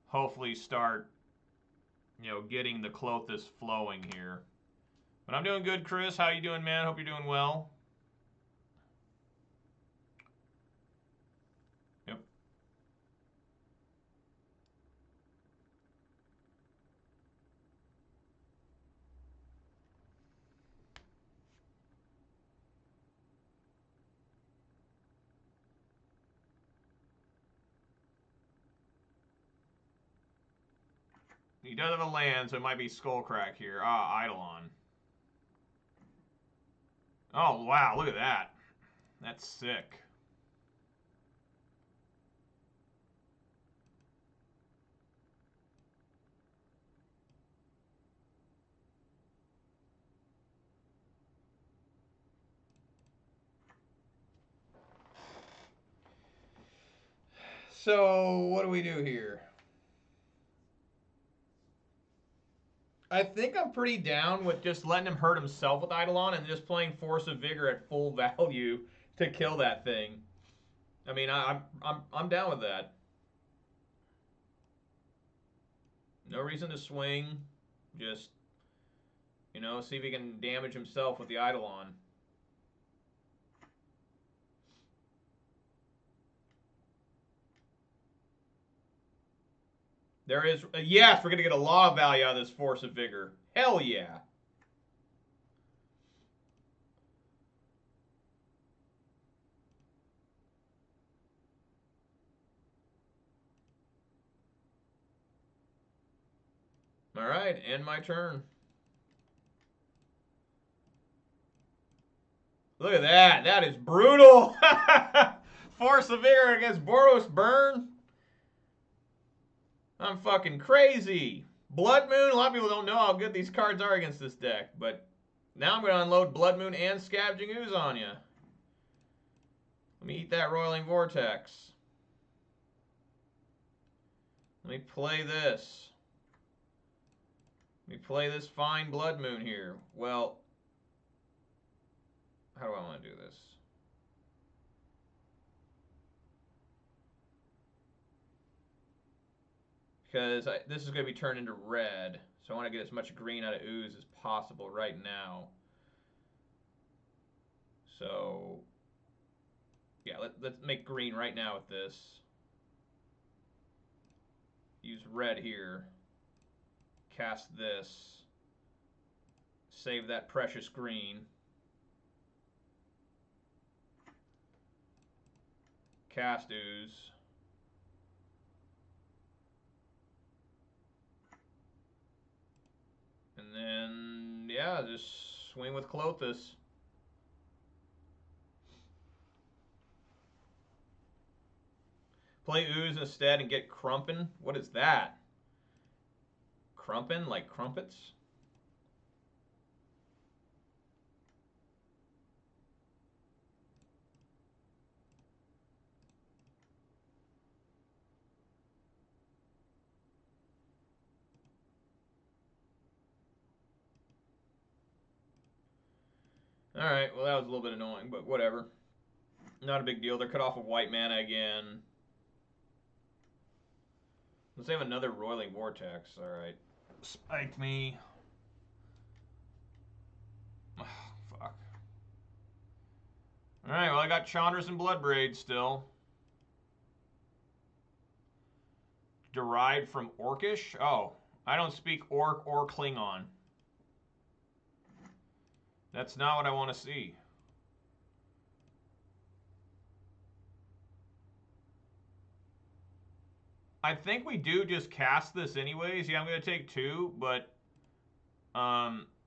Speaker 1: hopefully start, getting the Klothys flowing here. But I'm doing good, Chris. How you doing, man? Hope you're doing well. Yep. He does have a land, so it might be Skullcrack here. Ah, Eidolon. Oh, wow, look at that. That's sick. So, what do we do here? I think I'm pretty down with just letting him hurt himself with Eidolon and just playing Force of Vigor at full value to kill that thing. I mean, I'm down with that. No reason to swing. Just, see if he can damage himself with the Eidolon. There is, yes, we're going to get a lot of value out of this Force of Vigor. Hell yeah. All right, end my turn. Look at that. That is brutal. Force of Vigor against Boros Burn. I'm fucking crazy. Blood Moon, a lot of people don't know how good these cards are against this deck, but now I'm going to unload Blood Moon and Scavenging Ooze on you. Let me eat that Roiling Vortex. Let me play this. Let me play this fine blood moon here. Well, how do I want to do this? Because this is going to be turned into red. So I want to get as much green out of ooze as possible right now. So, yeah, let's make green right now with this. Use red here. Cast this. Save that precious green. Cast ooze. And then, yeah, just swing with Klothys. Play ooze instead and get Crumpin. What is that? Crumpin, like crumpets? Alright, well that was a little bit annoying, but whatever. Not a big deal. They're cut off of white mana again. Let's have another Roiling Vortex. Alright. Spiked me. Oh, fuck. Alright, well I got Chandras and Bloodbraid still. Derived from Orcish? Oh, I don't speak Orc or Klingon. That's not what I want to see. I think we do just cast this anyways. Yeah, I'm going to take 2, but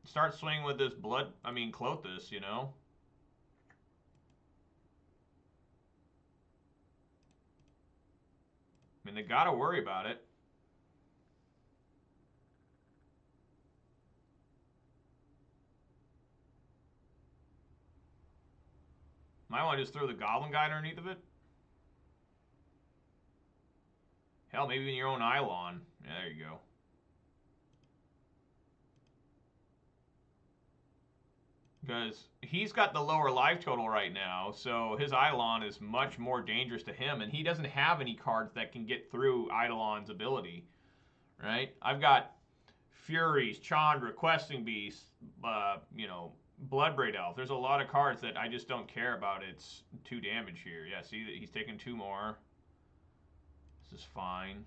Speaker 1: start swinging with this Klothys, you know? I mean, they got to worry about it. Might want to just throw the Goblin Guide underneath of it. Hell, maybe even your own Eidolon. Yeah, there you go. Because he's got the lower life total right now, so his Eidolon is much more dangerous to him, and he doesn't have any cards that can get through Eidolon's ability, right? I've got Furies, Chandra, Questing Beast, you know, Bloodbraid Elf. There's a lot of cards that I just don't care about. It's 2 damage here. Yeah, see that he's taking 2 more. This is fine.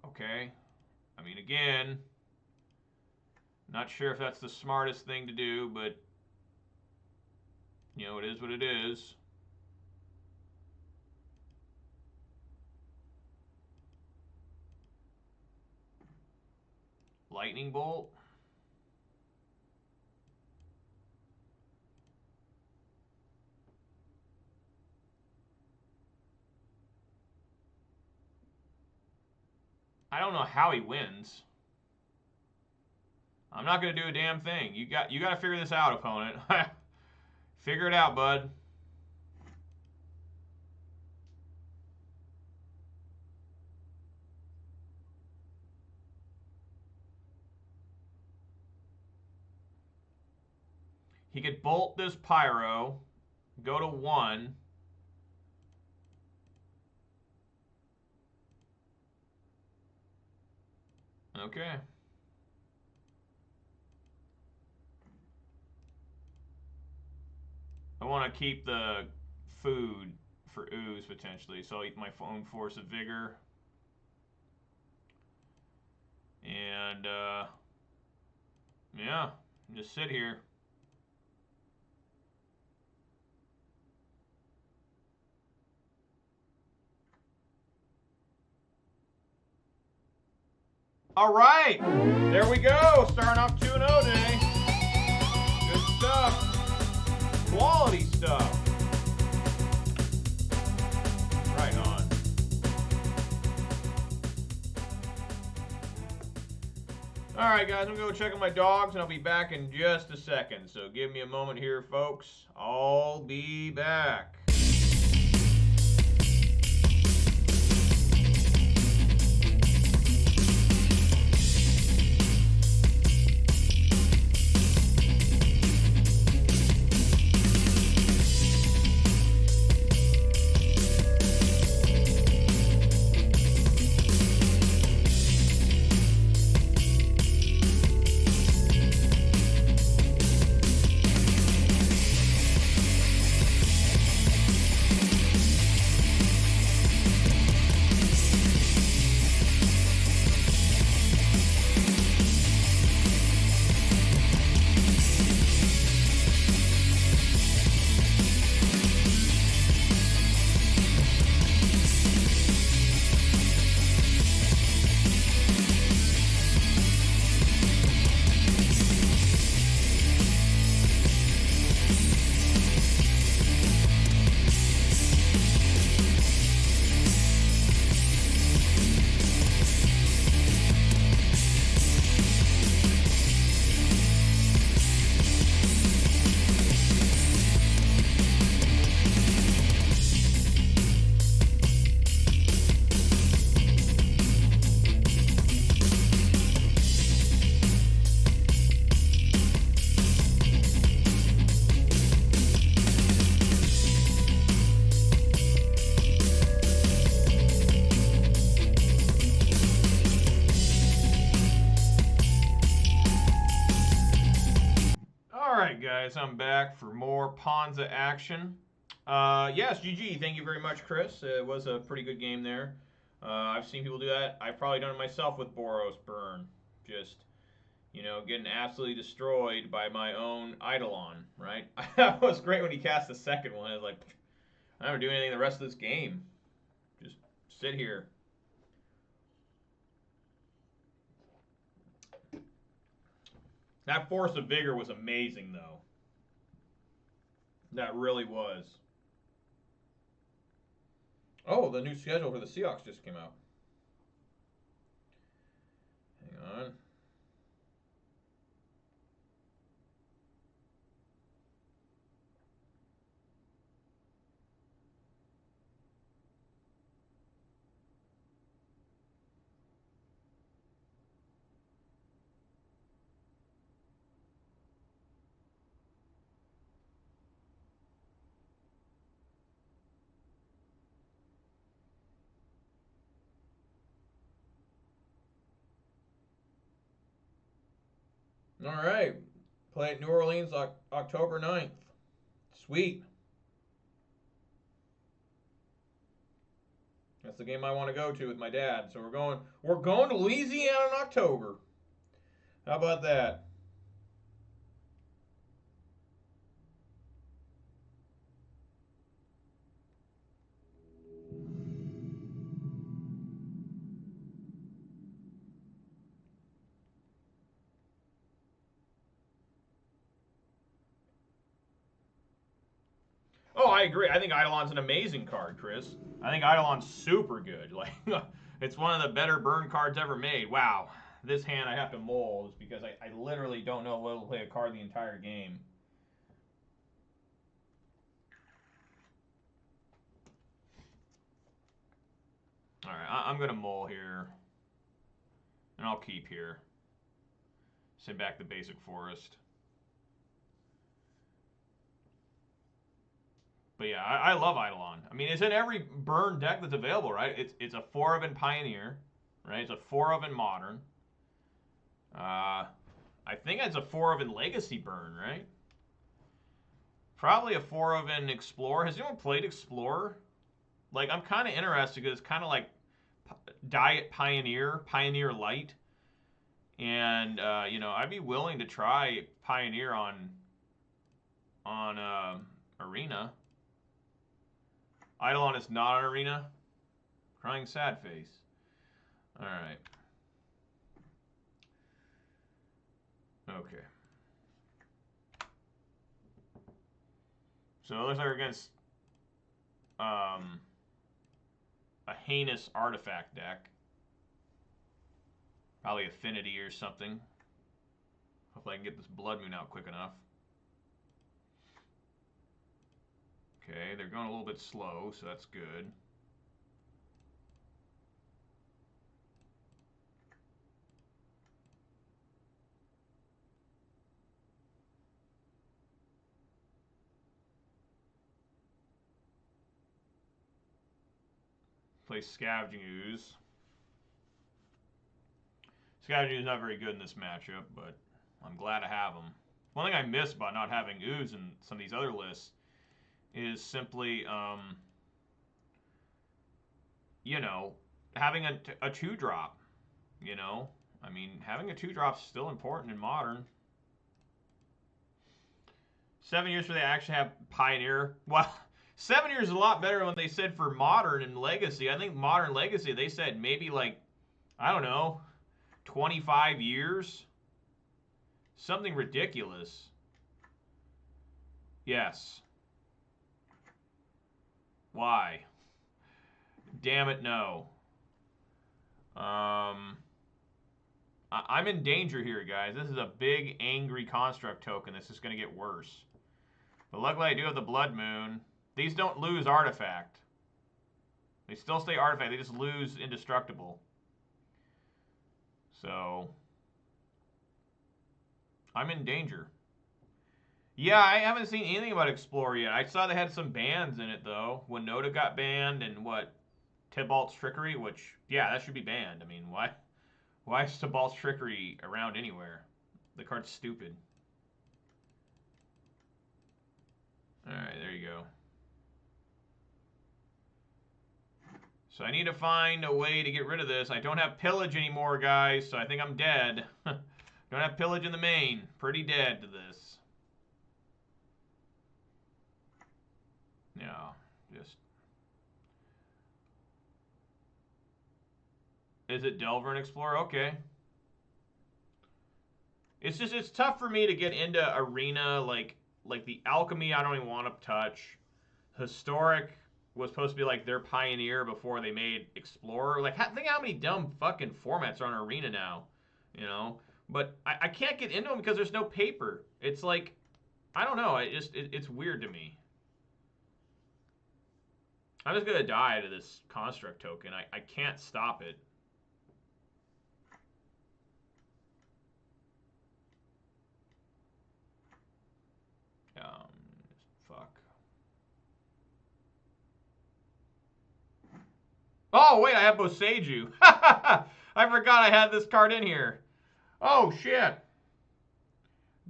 Speaker 1: Okay. I mean, again, not sure if that's the smartest thing to do, but, you know, it is what it is. Lightning Bolt. I don't know how he wins. I'm not going to do a damn thing. You got to figure this out, opponent. Figure it out, bud. He could bolt this Pyro, go to 1. Okay. I want to keep the food for ooze potentially, so I'll eat my own Force of Vigor. And, yeah, just sit here. All right, there we go. Starting off 2-0 today. Good stuff. Quality stuff. Right on. All right. right, guys, I'm going to go check on my dogs, and I'll be back in just a second. So give me a moment here, folks. I'll be back. Guys, I'm back for more Ponza action. Yes, GG. Thank you very much, Chris. It was a pretty good game there. I've seen people do that. I've probably done it myself with Boros burn. Just, you know, getting absolutely destroyed by my own Eidolon, right? That was great when he cast the second one. I was like, I don't do anything the rest of this game. Just sit here. That Force of Vigor was amazing, though. That really was. Oh, the new schedule for the Seahawks just came out. Hang on. All right. Play at New Orleans October 9th. Sweet. That's the game I want to go to with my dad. So we're going to Louisiana in October. How about that? Oh, I agree. I think Eidolon's an amazing card, Chris. I think Eidolon's super good. Like, it's one of the better burn cards ever made. Wow. This hand I have to mold just because I literally don't know what to play a card the entire game. Alright, I'm going to mull here. And I'll keep here. Send back the basic forest. But yeah, I love Eidolon. I mean, it's in every burn deck that's available, right? It's a 4 of in Pioneer, right? It's a 4 of in Modern. I think it's a 4 of in Legacy burn, right? Probably a 4 of in Explorer. Has anyone played Explorer? Like, I'm kind of interested because it's kind of like Diet Pioneer, Pioneer Light. And, you know, I'd be willing to try Pioneer on Arena. Eidolon is not on Arena. Crying sad face. Alright. Okay. So it looks like we're against a heinous artifact deck. Probably Affinity or something. Hopefully I can get this Blood Moon out quick enough. Okay, they're going a little bit slow, so that's good. Play Scavenging Ooze. Scavenging Ooze is not very good in this matchup, but I'm glad to have him. One thing I miss about not having Ooze in some of these other lists is simply, you know, having a 2-drop, you know? I mean, having a 2-drop is still important in Modern. 7 years for they actually have Pioneer. Well, 7 years is a lot better than they said for Modern and Legacy. I think Modern Legacy, they said maybe like, I don't know, 25 years? Something ridiculous. Yes. Why? Damn it, no. I'm in danger here, guys. This is a big, angry construct token. This is going to get worse. But luckily I do have the Blood Moon. These don't lose artifact. They still stay artifact. They just lose indestructible. So, I'm in danger. Yeah, I haven't seen anything about Explorer yet. I saw they had some bans in it, though. When Noda got banned and what? Tybalt's Trickery, which, yeah, that should be banned. I mean, why is Tybalt's Trickery around anywhere? The card's stupid. Alright, there you go. So I need to find a way to get rid of this. I don't have Pillage anymore, guys, so I think I'm dead. Don't have Pillage in the main. Pretty dead to this. Yeah, just... Is it Delver and Explorer? Okay. It's just, it's tough for me to get into Arena, like the Alchemy I don't even want to touch. Historic was supposed to be like their pioneer before they made Explorer. Like, think how many dumb fucking formats are on Arena now, you know? But I can't get into them because there's no paper. It's like, I don't know. It's weird to me. I'm just going to die to this construct token. I can't stop it. Fuck. Oh, wait, I have Boseiju. I forgot I had this card in here. Oh, shit.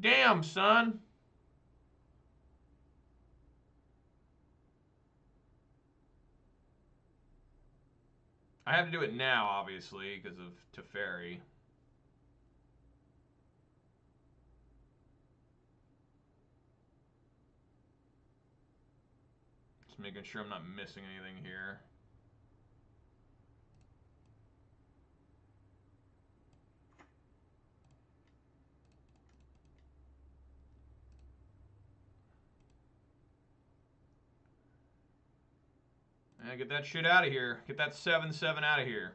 Speaker 1: Damn, son. I have to do it now, obviously, because of Teferi. Just making sure I'm not missing anything here. And get that shit out of here. Get that 7/7 out of here.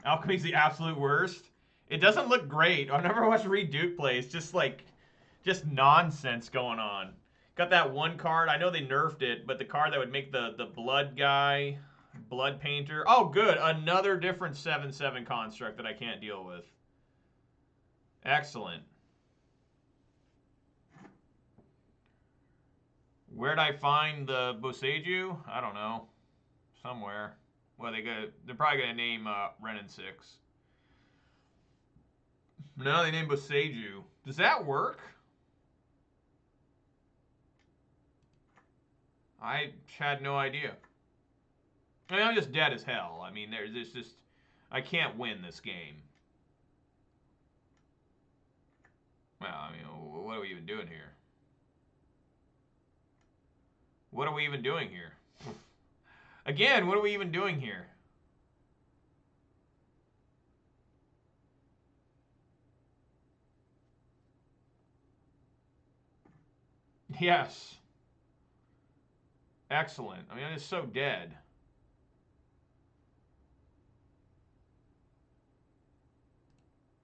Speaker 1: Alchemy's the absolute worst. It doesn't look great. I've never watched Reed Duke play. It's just nonsense going on. Got that one card. I know they nerfed it, but the card that would make the blood guy, blood painter. Oh, good. Another different 7/7 construct that I can't deal with. Excellent. Where'd I find the Boseiju? I don't know. Somewhere. Well, they're probably gonna name Renin 6. No, they named Boseiju. Does that work? I had no idea. I mean, I'm just dead as hell. I mean, there's just I can't win this game. Well, I mean, what are we even doing here? What are we even doing here? Again, what are we even doing here? Yes. Excellent. I mean, it's so dead.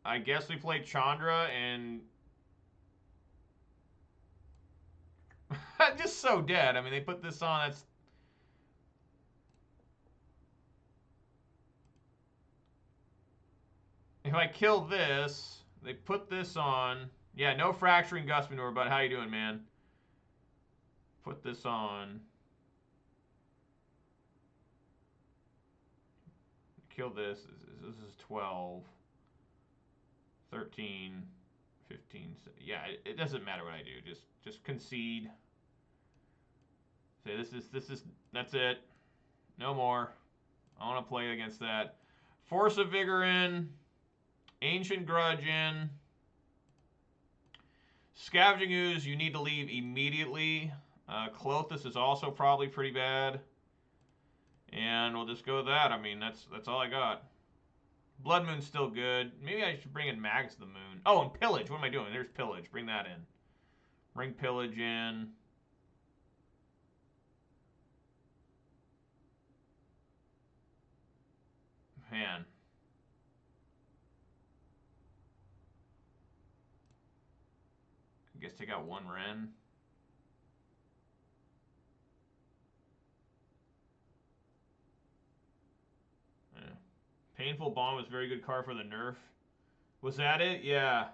Speaker 1: I guess we played Chandra and just so dead. I mean, they put this on. That's if I kill this, they put this on. Yeah, no fracturing gust manure. But how you doing, man? Put this on. Kill this. This is 12, 13, 15. Yeah, it doesn't matter what I do. Just concede. Say this is that's it. No more. I want to play against that. Force of Vigor in. Ancient Grudge in. Scavenging Ooze you need to leave immediately. Clothis is also probably pretty bad. And we'll just go with that. I mean, that's all I got. Blood Moon's still good. Maybe I should bring in Mags of the Moon. Oh, and Pillage. What am I doing? There's Pillage. Bring that in. Bring Pillage in. Man. I guess take out one Ren. Yeah. Painful Bomb was a very good card for the nerf. Was that it? Yeah.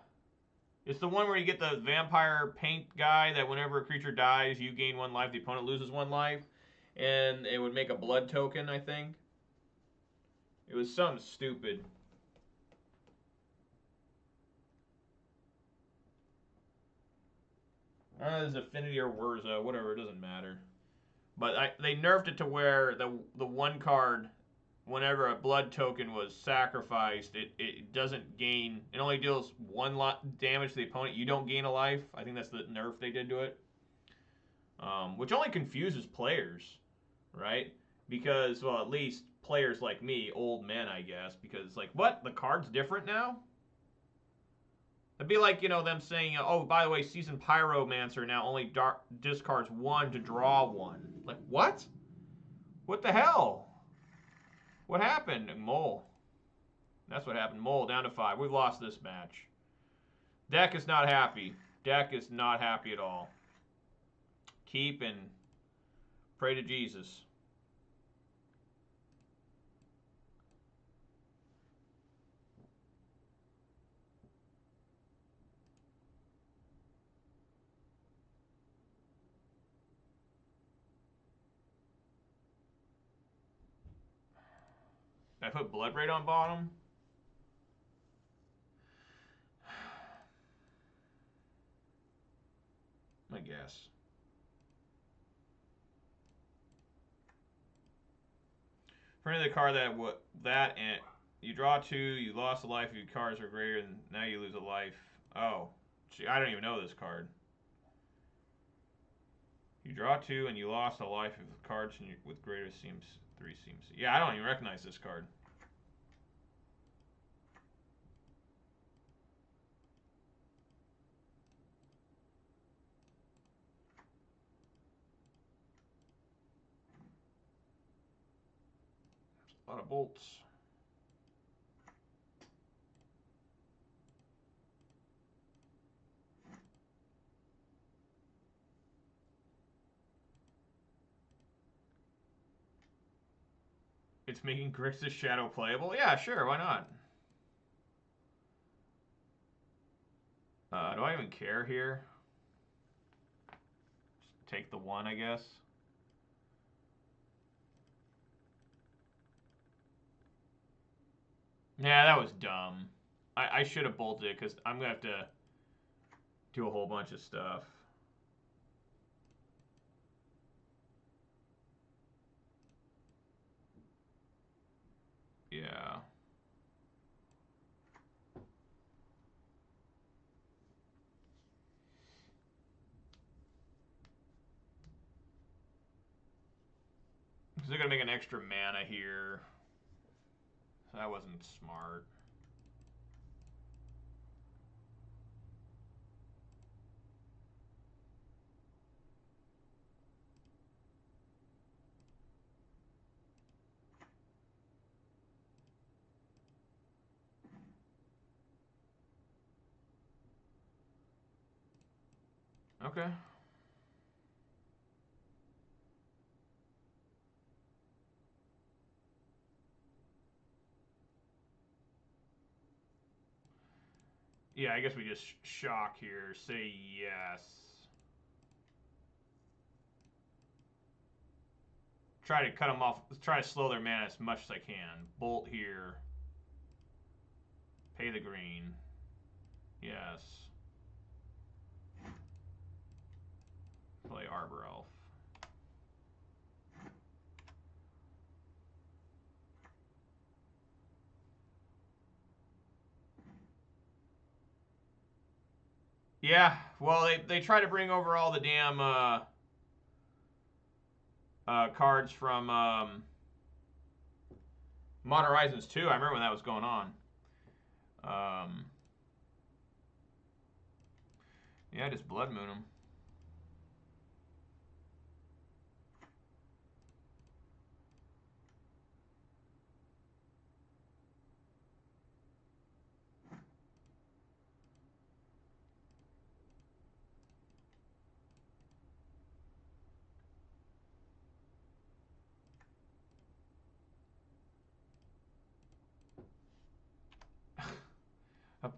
Speaker 1: It's the one where you get the vampire paint guy that whenever a creature dies, you gain 1 life, the opponent loses 1 life. And it would make a blood token, I think. It was something stupid. I don't know if it's Affinity or Urza, whatever, it doesn't matter. But they nerfed it to where the one card, whenever a blood token was sacrificed, it doesn't gain. It only deals 1 damage to the opponent. You don't gain a life. I think that's the nerf they did to it. Which only confuses players, right? Because, well, at least players like me, old men, I guess. Because it's like, what? The card's different now? It'd be like, them saying, oh, by the way, Seasoned Pyromancer now only discards 1 to draw 1. Like, what? What the hell? What happened? Mole. That's what happened. Mole down to 5. We've lost this match. Deck is not happy. Deck is not happy at all. Keep and pray to Jesus. Did I put Blood Braid on bottom? I guess. For any of the card that and you draw 2, you lost a life if your cards are greater than now you lose a life. Oh, gee, I don't even know this card. You draw 2 and you lost a life if the cards with greater seems 3 seems. Yeah, I don't even recognize this card. A lot of bolts. It's making Grixis Shadow playable? Yeah, sure, why not? Do I even care here? Just take the 1, I guess. Yeah, that was dumb. I should have bolted it because I'm going to have to do a whole bunch of stuff. Yeah. Because they're going to make an extra mana here. So that wasn't smart. Okay. Yeah, I guess we just shock here. Say yes. Try to cut them off. Try to slow their mana as much as I can. Bolt here. Pay the green. Yes. Play Arbor Elf. Yeah, well, they try to bring over all the damn cards from Modern Horizons 2. I remember when that was going on. Yeah, just Blood Moon them.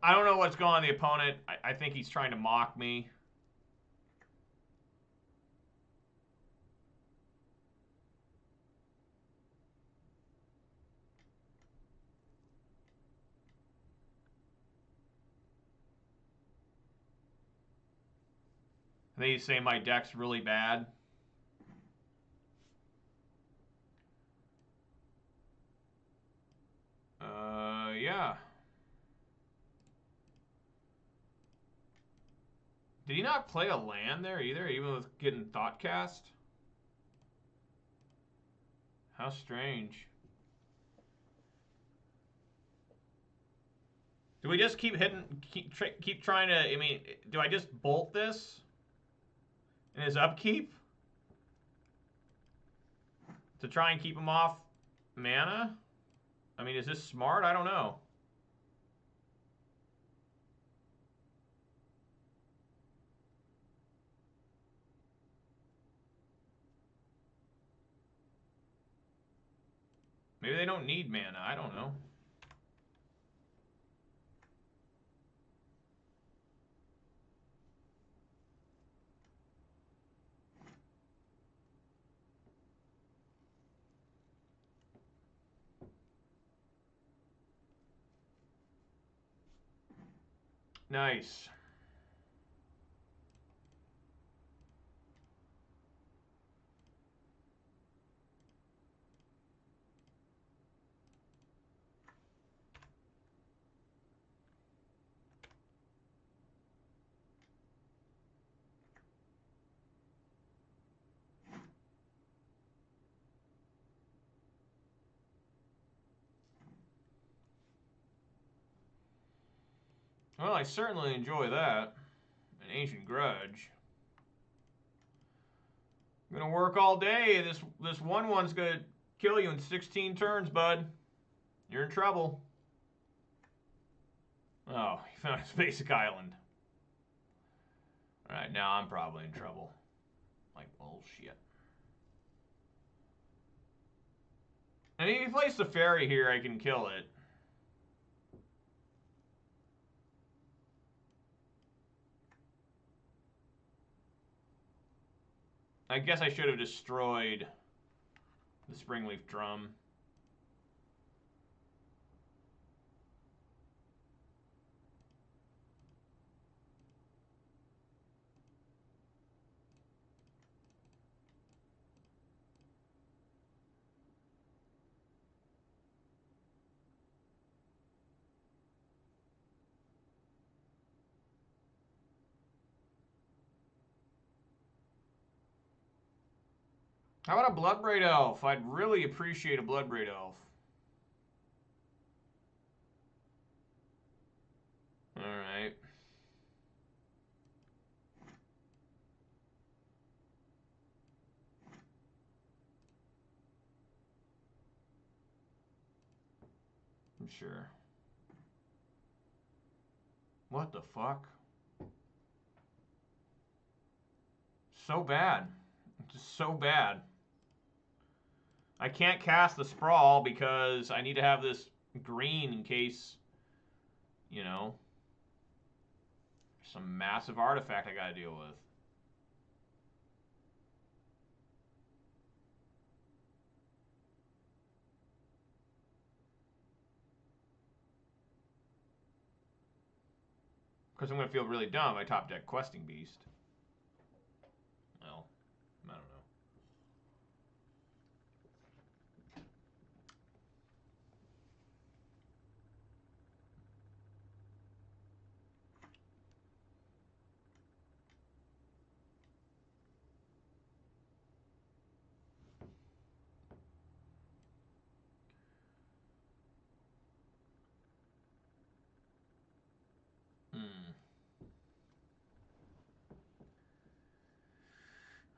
Speaker 1: I don't know what's going on the opponent. I think he's trying to mock me. I think he's saying my deck's really bad. Yeah. Did he not play a land there either, even with getting Thoughtcast? How strange. Do we just keep hitting, keep trying to, I mean, do I just bolt this in his upkeep to try and keep him off mana? I mean, is this smart? I don't know. Maybe they don't need mana. I don't know. Nice. Well, I certainly enjoy that. An Ancient Grudge. I'm gonna work all day. This one's gonna kill you in 16 turns, bud. You're in trouble. Oh, he found his basic island. Alright, now I'm probably in trouble. Like bullshit. And if he plays the fairy here, I can kill it. I guess I should have destroyed the Springleaf Drum. How about a Bloodbraid Elf? I'd really appreciate a Bloodbraid Elf. Alright. I'm sure. What the fuck? So bad. Just so bad. I can't cast the Sprawl because I need to have this green in case, you know, some massive artifact I gotta deal with. Because I'm going to feel really dumb. I top deck Questing Beast. Well, I don't know.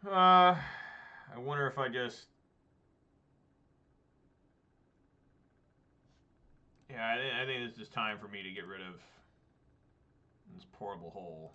Speaker 1: I wonder if I just... Yeah, I think it's just time for me to get rid of this portable hole.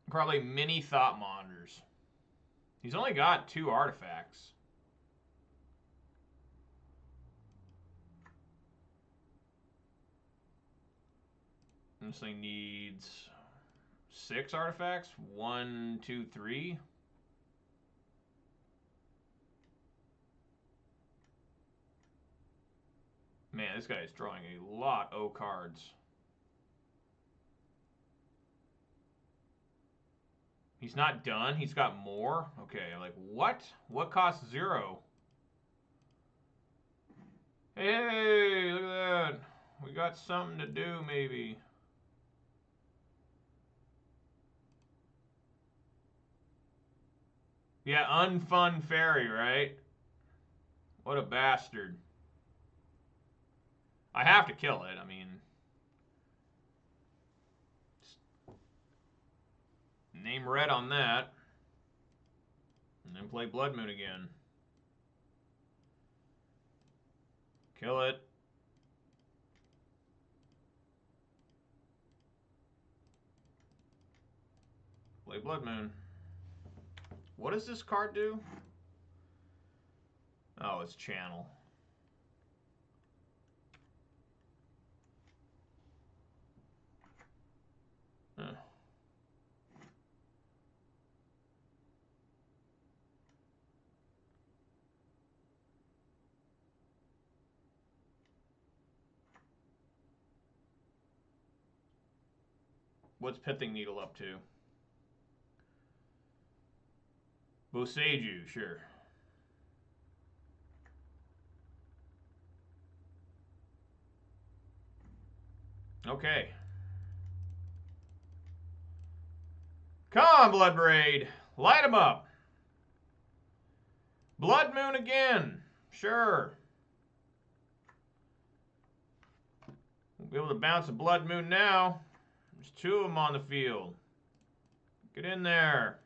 Speaker 1: Probably mini Thought Monitors. He's only got 2 artifacts. This thing needs 6 artifacts. 1, 2, 3. Man, this guy is drawing a lot of cards. He's not done. He's got more. Okay, like what? What costs 0? Hey, look at that. We got something to do, maybe. Yeah, unfun fairy, right? What a bastard. I have to kill it. I mean, name red on that. And then play Blood Moon again. Kill it. Play Blood Moon. What does this card do? Oh, it's channel. Huh. What's Pithing Needle up to? Boseiju, sure. Okay. Come on, Blood Braid. Light him up. Blood Moon again. Sure. We'll be able to bounce a Blood Moon now. There's 2 of them on the field. Get in there.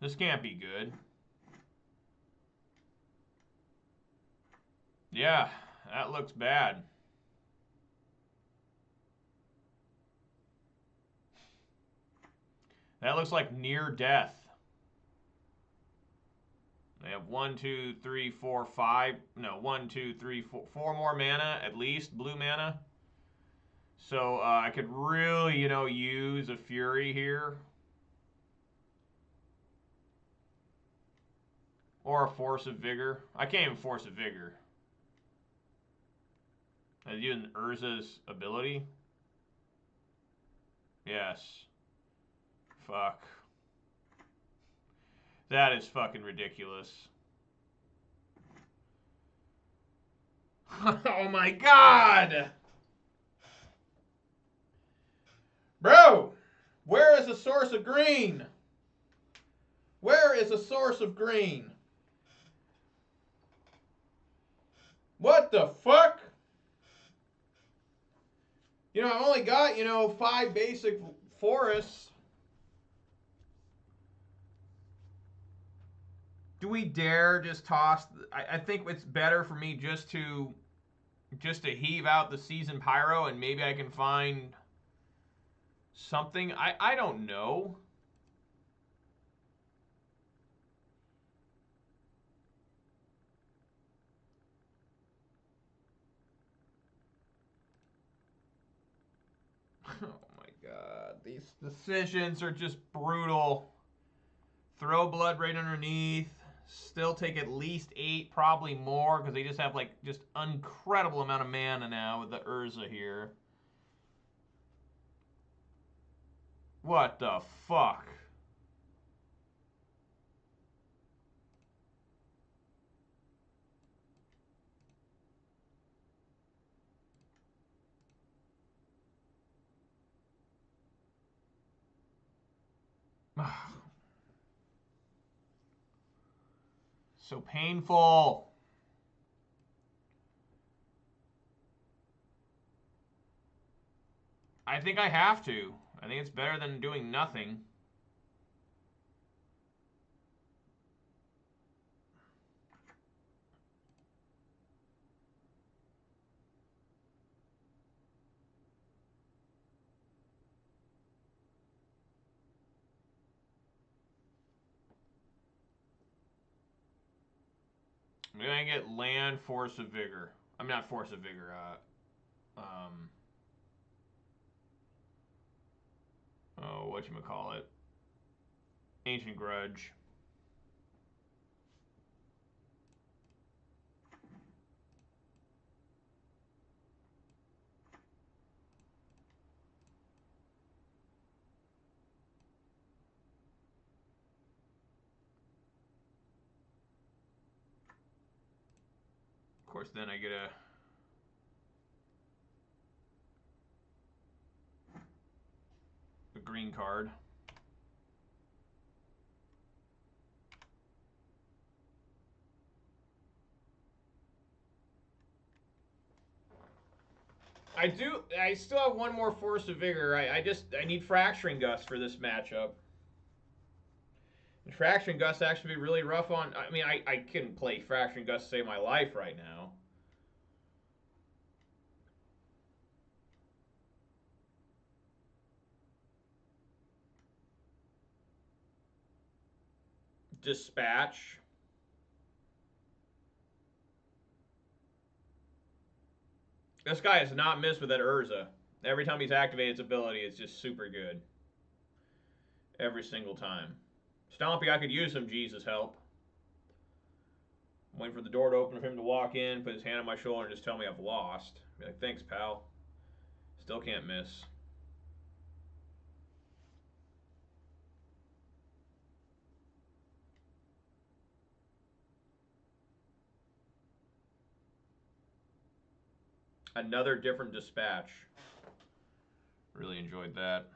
Speaker 1: This can't be good. Yeah, that looks bad. That looks like near death. They have 1, 2, 3, 4, 5. No, 1, 2, 3, 4 more mana at least, blue mana. So I could really, you know, use a Fury here. Or a Force of Vigor. I can't even Force of Vigor. Using Urza's ability. Yes. Fuck. That is fucking ridiculous. Oh my god! Bro! Where is the source of green? Where is the source of green? What the fuck? You know, I've only got, you know, 5 basic forests. Do we dare just toss? I think it's better for me just to heave out the season pyro and maybe I can find something. I don't know. Oh my god, these decisions are just brutal. Throw blood right underneath. Still take at least 8, probably more, because they just have like just incredible amount of mana now with the Urza here. What the fuck? So painful. I think I have to. I think it's better than doing nothing. I'm gonna get land, Force of Vigor. I'm not Force of Vigor. Oh, whatchamacallit? Ancient Grudge. Of course, then I get a green card. I still have one more Force of Vigor. I need Fracturing Gust for this matchup. And Fracturing Gust actually be really rough on. I mean, I can play Fracturing Gust to save my life right now. Dispatch. This guy has not missed with that Urza. Every time he's activated his ability, it's just super good. Every single time. Stompy, I could use some Jesus help. I'm waiting for the door to open for him to walk in, put his hand on my shoulder, and just tell me I've lost. Be like, thanks, pal. Still can't miss. Another different dispatch. Really enjoyed that.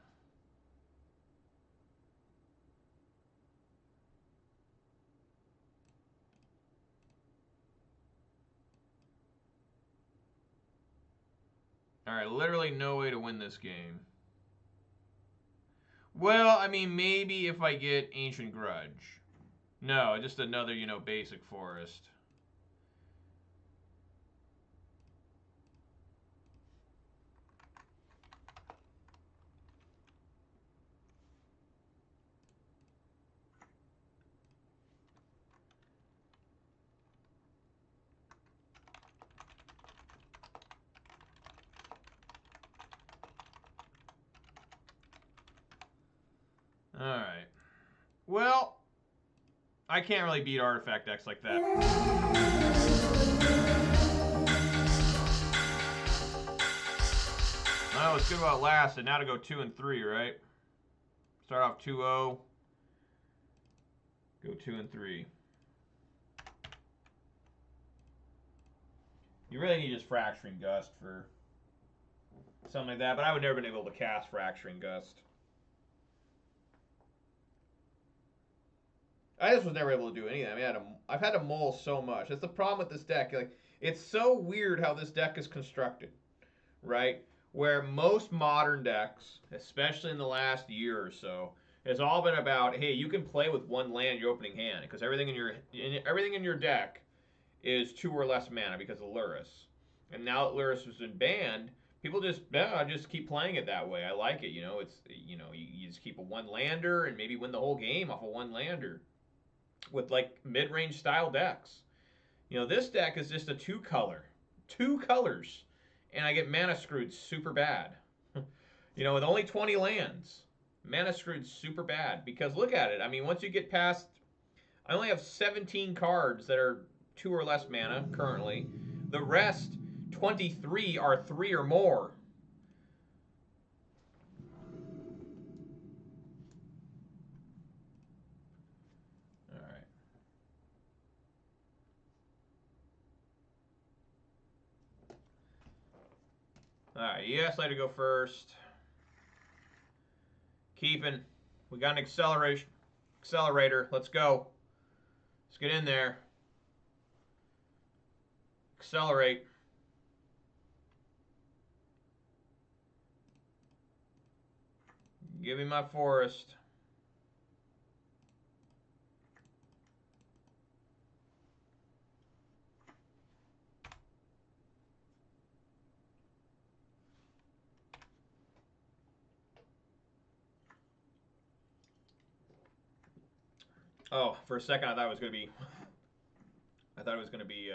Speaker 1: Alright, literally no way to win this game. Well, I mean, maybe if I get Ancient Grudge. No, just another, you know, basic forest. Alright. Well, I can't really beat artifact decks like that. Well, it's good while it lasted. Now to go 2 and 3, right? Start off 2-0. Go 2 and 3. You really need just Fracturing Gust for something like that, but I would never been able to cast Fracturing Gust. I just was never able to do anything. I mean, I've had to mull so much. That's the problem with this deck. Like, it's so weird how this deck is constructed, right? Where most modern decks, especially in the last year or so, has all been about, hey, you can play with one land in your opening hand because everything in your deck is 2 or less mana because of Lurrus. And now that Lurrus has been banned, people just keep playing it that way. I like it. It's you just keep a one lander and maybe win the whole game off a one lander with like mid-range style decks. This deck is just a 2-color, 2 colors, and I get mana screwed super bad. With only 20 lands, mana screwed super bad because look at it. I mean, once you get past, I only have 17 cards that are 2 or less mana currently. The rest, 23, are 3 or more. Alright. Alright, yes, I had to go first. Keeping. We got an accelerator. Let's go. Let's get in there. Accelerate. Give me my forest. Oh, for a second I thought it was going to be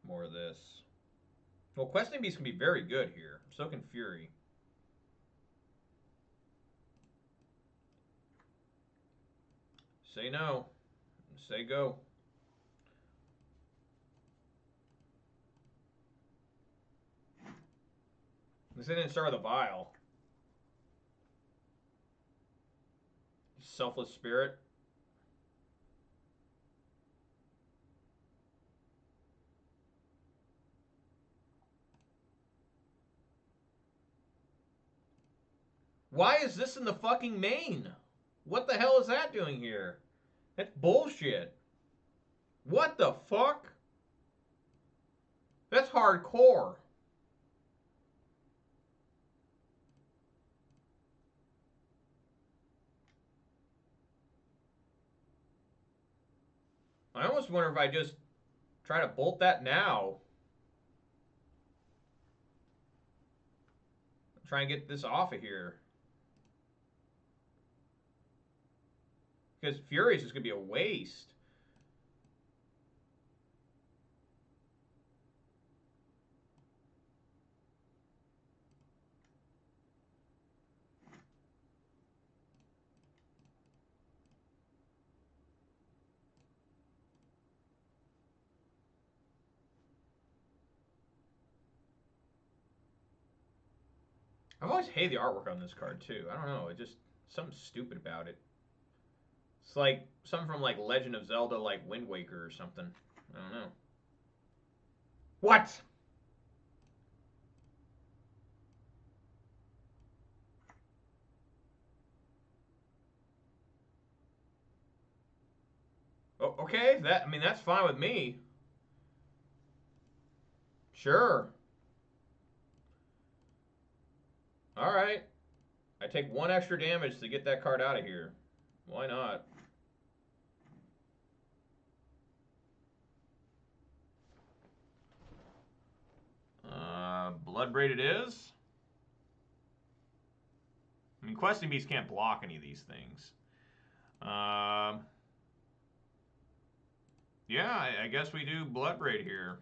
Speaker 1: more of this. Well, Questing Beast can be very good here. So can Fury. Say no. Say go. This didn't start with a vial. Selfless Spirit. Why is this in the fucking main? What the hell is that doing here? That's bullshit. What the fuck? That's hardcore. I almost wonder if I just try to bolt that now. Try and get this off of here. Because Fury is just going to be a waste. I've always hated the artwork on this card, too. I don't know. It just, something stupid about it. It's like something from like Legend of Zelda, like Wind Waker or something. I don't know. What? Oh, okay, that's fine with me. Sure. All right. I take 1 extra damage to get that card out of here. Why not? Bloodbraid it is. I mean, Questing Beast can't block any of these things. Yeah, I guess we do Bloodbraid here.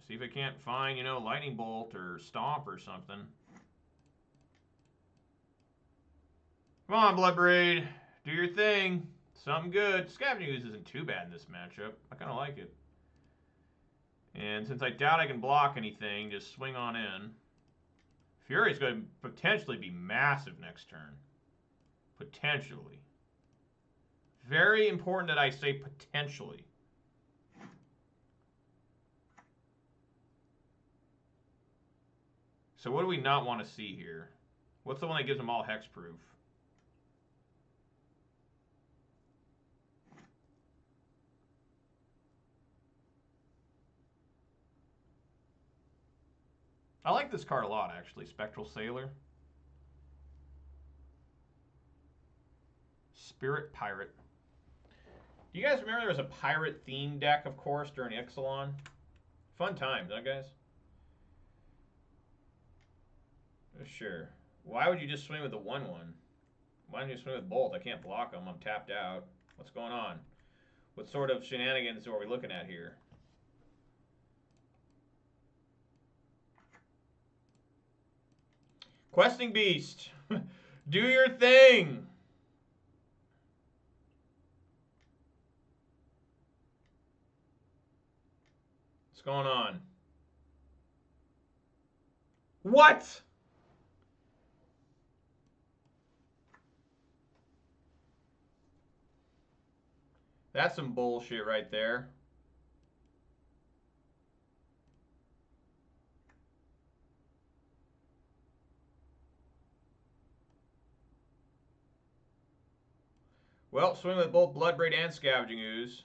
Speaker 1: See if it can't find, Lightning Bolt or Stomp or something. Come on, Bloodbraid. Do your thing. Something good. Scavenging Ooze isn't too bad in this matchup. I kind of like it. And since I doubt I can block anything, just swing on in. Fury's going to potentially be massive next turn. Potentially. Very important that I say potentially. So what do we not want to see here? What's the one that gives them all hexproof? I like this card a lot, actually. Spectral Sailor. Spirit Pirate. Do you guys remember there was a pirate theme deck, of course, during Ixalan? Fun times, huh, guys? Sure. Why would you just swing with the 1/1? Why don't you swing with both? I can't block them. I'm tapped out. What's going on? What sort of shenanigans are we looking at here? Questing Beast. Do your thing. What's going on? What? That's some bullshit right there. Well, swing with both Bloodbraid and Scavenging Ooze.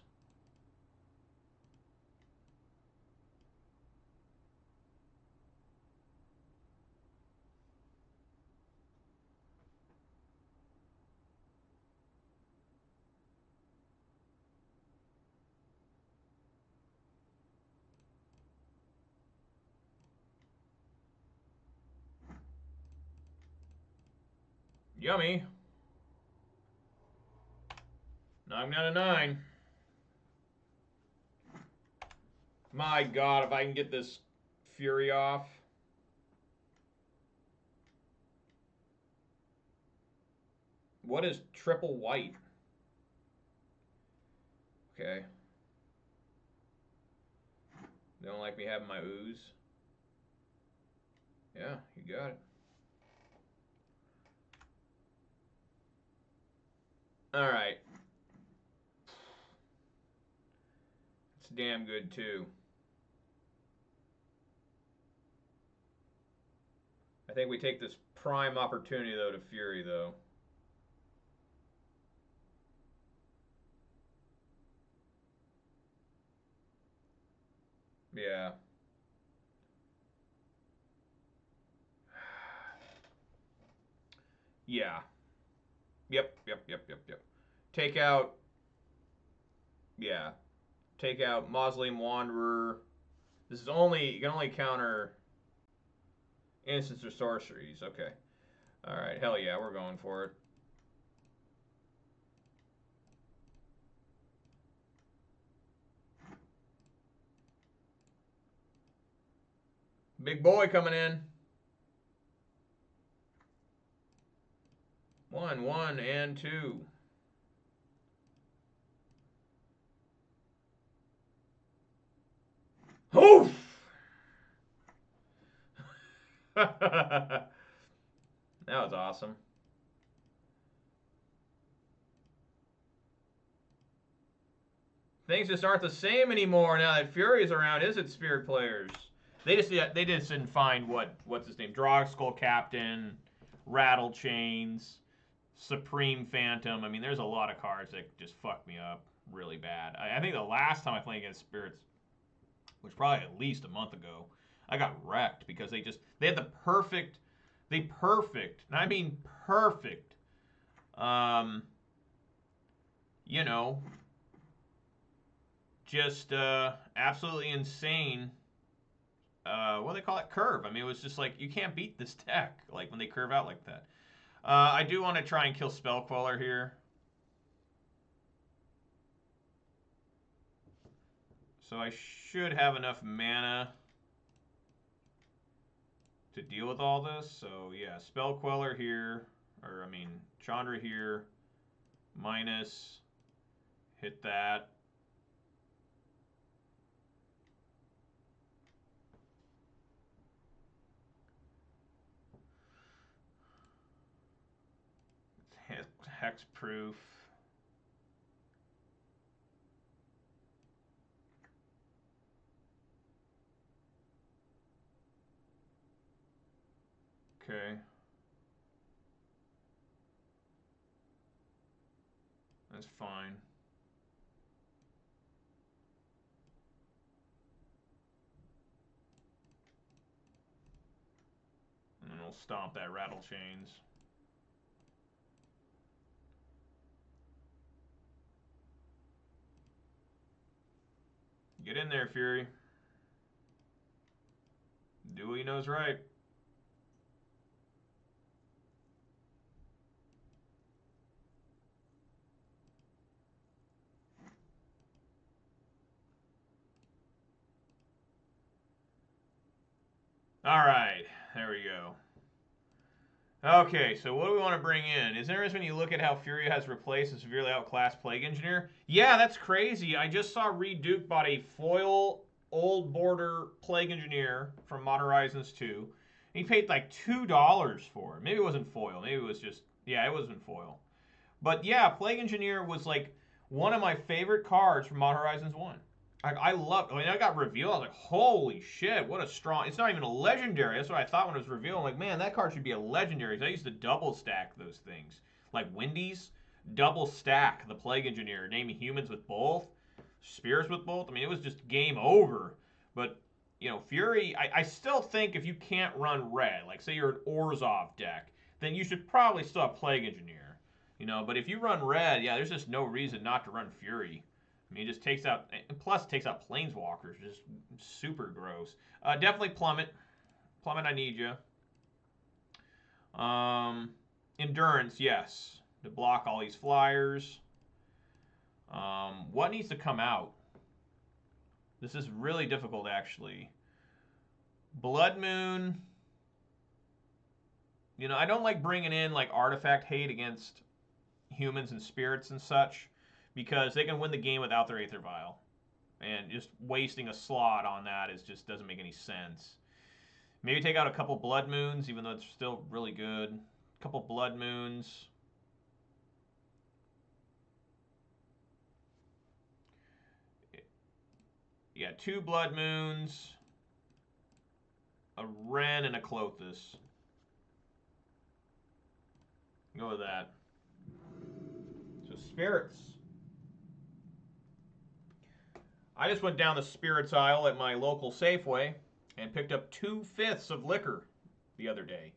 Speaker 1: Yummy. Now I'm down to 9. My God, if I can get this Fury off. What is triple white? Okay. They don't like me having my ooze. Yeah, you got it. All right. It's damn good, too. I think we take this prime opportunity, though, to Fury, though. Yeah. Yeah. Yep. Take out... Yeah. Take out Mausoleum Wanderer. This is only... You can only counter instants or sorceries. Okay. Alright, hell yeah, we're going for it. Big boy coming in. 1, 1, and 2. Oof! That was awesome. Things just aren't the same anymore now that Fury's around, is it, Spirit players? They just didn't find what's his name? Drogskol Captain, Rattle Chains, Supreme Phantom. I mean, there's a lot of cards that just fucked me up really bad. I think the last time I played against Spirits, which probably at least a month ago, I got wrecked because they had the perfect, and I mean perfect, you know, just absolutely insane. What do they call it? Curve. I mean, it was just like, you can't beat this deck, like, when they curve out like that. I do want to try and kill Spellqueller here. So I should have enough mana to deal with all this. So yeah, Spellqueller here. Or, I mean, Chandra here. Minus. Hit that. It's hexproof. Okay. That's fine. And then we'll stomp that rattle chains. Get in there, Fury. Do what he knows right. All right, there we go. Okay, so what do we want to bring in? It's interesting when you look at how Fury has replaced a severely outclassed Plague Engineer. Yeah, that's crazy. I just saw Reed Duke bought a foil old border Plague Engineer from Modern Horizons 2. He paid like $2 for it. Maybe it wasn't foil. Maybe it was just, yeah, it wasn't foil. But yeah, Plague Engineer was like one of my favorite cards from Modern Horizons 1. I loved. I mean, I got revealed. I was like, holy shit, what a strong. It's not even a legendary. That's what I thought when it was revealed. I'm like, man, that card should be a legendary. I used to double stack those things. Like Wendy's, double stack the Plague Engineer, naming humans with both, spirits with both. I mean, it was just game over. But, you know, Fury, I still think if you can't run red, like say you're an Orzhov deck, then you should probably still have Plague Engineer. You know, but if you run red, yeah, there's just no reason not to run Fury. I mean, it just takes out, plus it takes out Planeswalkers, just super gross. Definitely Plummet. Plummet, I need you. Endurance, yes. To block all these flyers. What needs to come out? This is really difficult, actually. Blood Moon. You know, I don't like bringing in, like, artifact hate against humans and spirits and such, because they can win the game without their Aether Vial. And just wasting a slot on that is just doesn't make any sense. Maybe take out a couple Blood Moons, even though it's still really good. A couple Blood Moons. Yeah, 2 Blood Moons. A Wrenn and a Klothys. Go with that. So spirits. I just went down the spirits aisle at my local Safeway and picked up 2/5 of liquor the other day.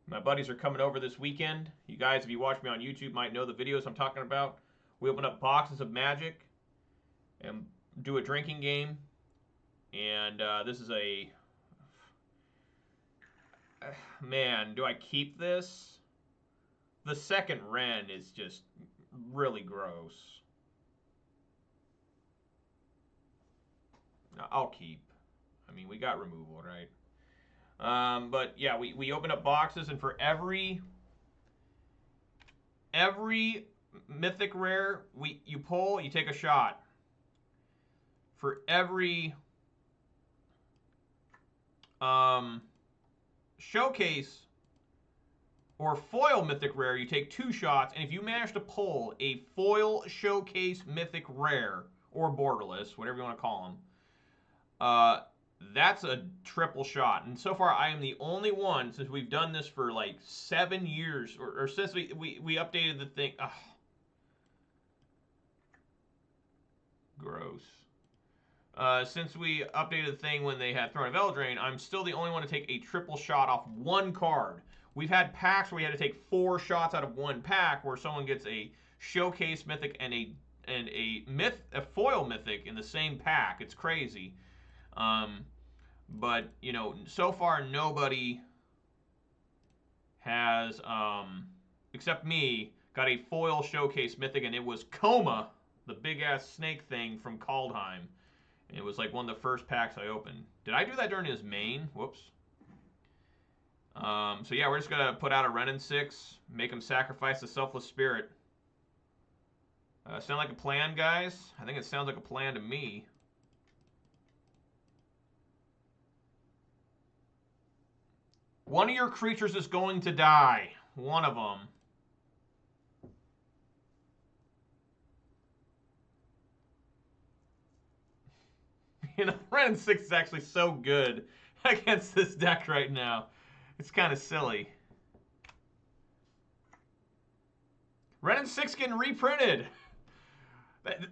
Speaker 1: My buddies are coming over this weekend. You guys, if you watch me on YouTube, might know the videos I'm talking about. We open up boxes of Magic and do a drinking game. And this is a... Man, do I keep this? The second Wrenn is just really gross. I'll keep. I mean, we got removal, right? But yeah, we open up boxes, and for every mythic rare you pull, you take a shot. For every showcase or foil mythic rare, you take 2 shots, and if you manage to pull a foil showcase mythic rare or borderless, whatever you want to call them, that's a triple shot. And so far, I am the only one, since we've done this for like 7 years, or since we updated the thing. Ugh. Gross. Since we updated the thing when they had Throne of Eldraine, I'm still the only one to take a triple shot off 1 card. We've had packs where we had to take 4 shots out of 1 pack, where someone gets a showcase mythic and a foil mythic in the same pack. It's crazy. But, you know, so far nobody has, except me, got a foil showcase mythic, and it was Coma, the big-ass snake thing from Kaldheim. And it was like one of the first packs I opened. Did I do that during his main? Whoops. So yeah, we're just gonna put out a Ren and 6, make him sacrifice the Selfless Spirit. Sound like a plan, guys? I think it sounds like a plan to me. One of your creatures is going to die. One of them. You know, Ren and 6 is actually so good against this deck right now. It's kind of silly. Ren and 6 getting reprinted.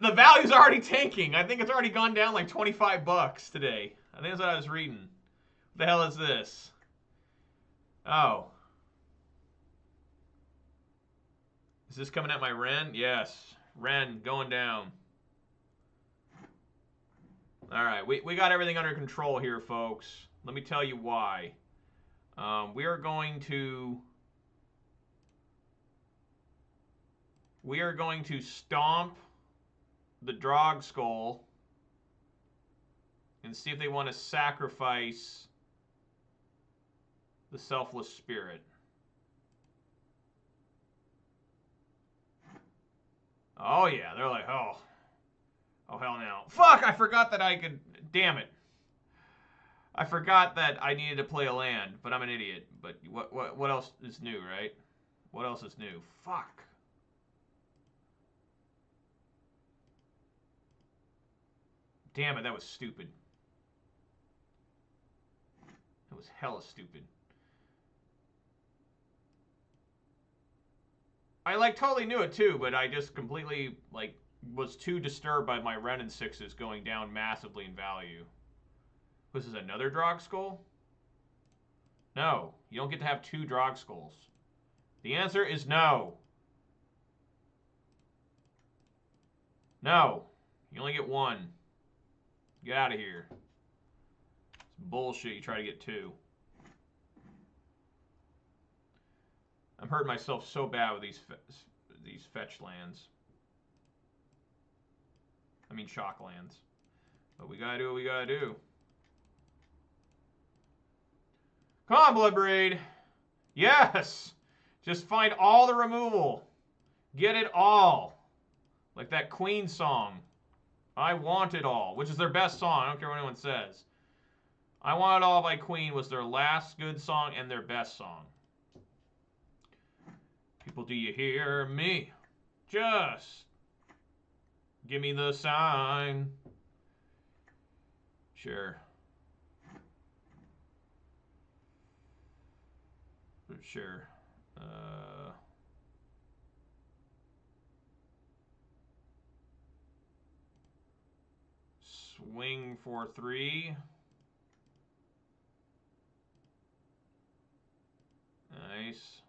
Speaker 1: The value's already tanking. I think it's already gone down like 25 bucks today. I think that's what I was reading. What the hell is this? Oh. Is this coming at my Ren? Yes. Ren going down. All right. We got everything under control here, folks. Let me tell you why. We are going to stomp the Drog Skull and see if they want to sacrifice the Selfless Spirit. Oh yeah, they're like, oh hell no. Fuck, I forgot that I could, damn it. I forgot that I needed to play a land, but I'm an idiot. But what else is new, right? What else is new? Fuck. Damn it, that was stupid. That was hella stupid. I like totally knew it too, but I just completely like was too disturbed by my Ren and 6s going down massively in value. This is another Drog Skull? No, you don't get to have 2 Drog Skulls. The answer is no. No, you only get 1. Get out of here. It's bullshit. You try to get 2. I'm hurting myself so bad with these fetch lands. I mean shock lands. But we gotta do what we gotta do. Come on, Bloodbraid. Yes! Just find all the removal. Get it all. Like that Queen song. I Want It All, which is their best song. I don't care what anyone says. I Want It All by Queen was their last good song and their best song. People, do you hear me? Just give me the sign. Sure. Sure. Swing for 3. Nice.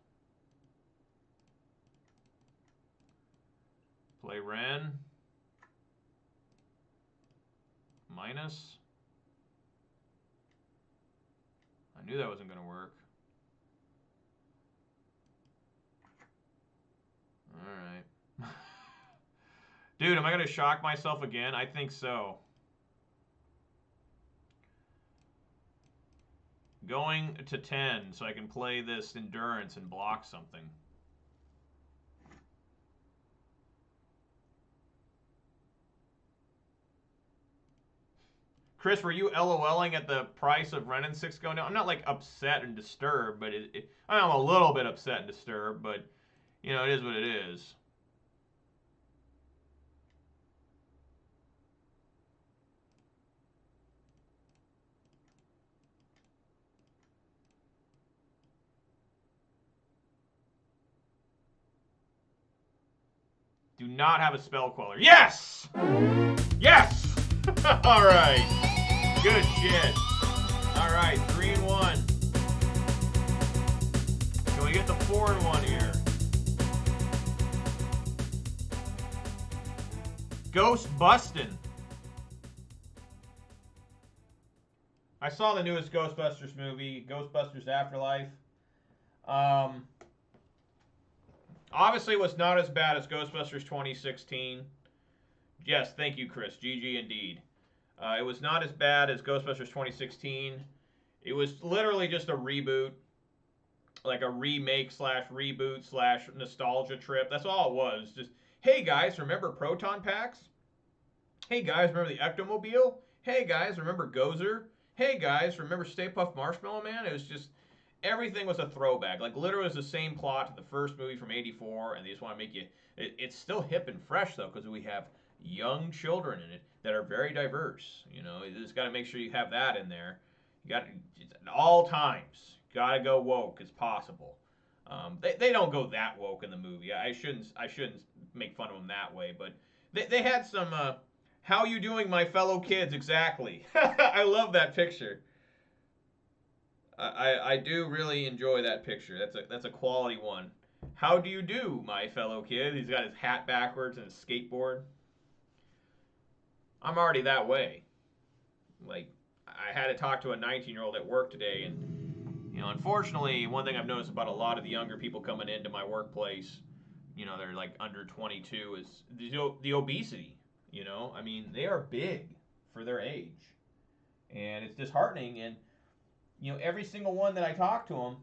Speaker 1: Play Ren. Minus. I knew that wasn't going to work. All right. Dude, am I going to shock myself again? I think so. Going to 10 so I can play this Endurance and block something. Chris, were you LOLing at the price of Ren and 6 going down? I'm not like upset and disturbed, but I'm a little bit upset and disturbed, but you know, it is what it is. Do not have a Spell Queller. Yes! Yes! All right. Good shit. All right, 3-1. Can we get the 4-1 here? Ghost bustin'. I saw the newest Ghostbusters movie, Ghostbusters Afterlife. Obviously, it was not as bad as Ghostbusters 2016. Yes, thank you, Chris. GG indeed. It was not as bad as Ghostbusters 2016. It was literally just a reboot. like a remake slash reboot slash nostalgia trip. That's all it was. Just, hey guys, remember proton packs? Hey guys, remember the Ectomobile? Hey guys, remember Gozer? Hey guys, remember Stay Puft Marshmallow Man? It was just everything was a throwback. Like literally, it was the same plot to the first movie from '84, and they just want to make you. It's still hip and fresh though, because we have young children in it that are very diverse. You know, you just got to make sure you have that in there. You got at all times. Got to go woke as possible. They don't go that woke in the movie. I shouldn't make fun of them that way, but they had some. How you doing, my fellow kids? Exactly. I love that picture. I do really enjoy that picture. That's a quality one. How do you do, my fellow kid? He's got his hat backwards and his skateboard. I'm already that way. Like I had to talk to a 19-year-old at work today, and unfortunately, one thing I've noticed about a lot of the younger people coming into my workplace, they're like under 22, is the obesity. I mean, they are big for their age, and it's disheartening. And every single one that I talk to them,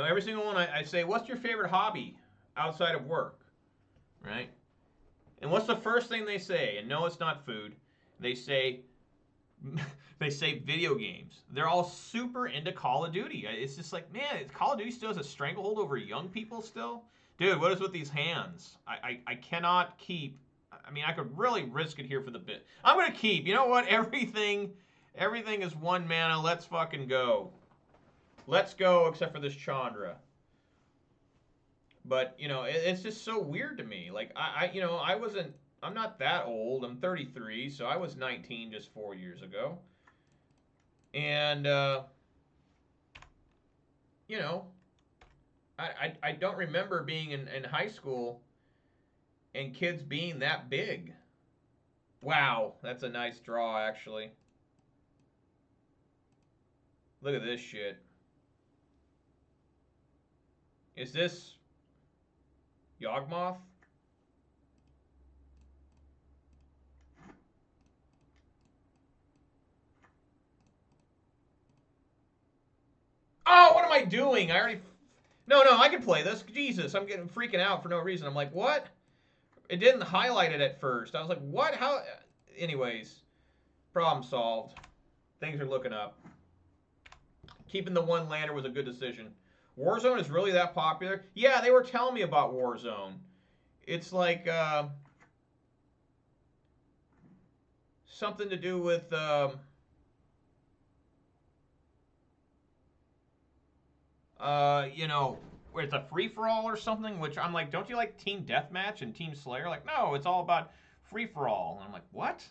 Speaker 1: every single one I say, what's your favorite hobby outside of work, right? And what's the first thing they say? And no, it's not food. They say they say video games. They're all super into Call of Duty. It's just like, man, Call of Duty still has a stranglehold over young people still. Dude, what is with these hands? I cannot keep. I mean, I could really risk it here for the bit. I'm gonna keep. You know what? Everything is one mana. Let's fucking go. Let's go, except for this Chandra. But it's just so weird to me. Like I wasn't. I'm not that old. I'm 33, so I was 19 just 4 years ago. And you know, I don't remember being in high school and kids being that big. Wow, that's a nice draw actually. Look at this shit. Is this Yawgmoth? Oh, what am I doing? I already... No, I can play this. Jesus, I'm getting freaking out for no reason. I'm like, what? It didn't highlight it at first. I was like, what? How? Anyways, problem solved. Things are looking up. Keeping the one lander was a good decision. Warzone is really that popular? Yeah, they were telling me about Warzone. It's like something to do with where it's a free-for-all or something, which I'm like, don't you like Team Deathmatch and Team Slayer? Like, no, it's all about free-for-all. And I'm like, what?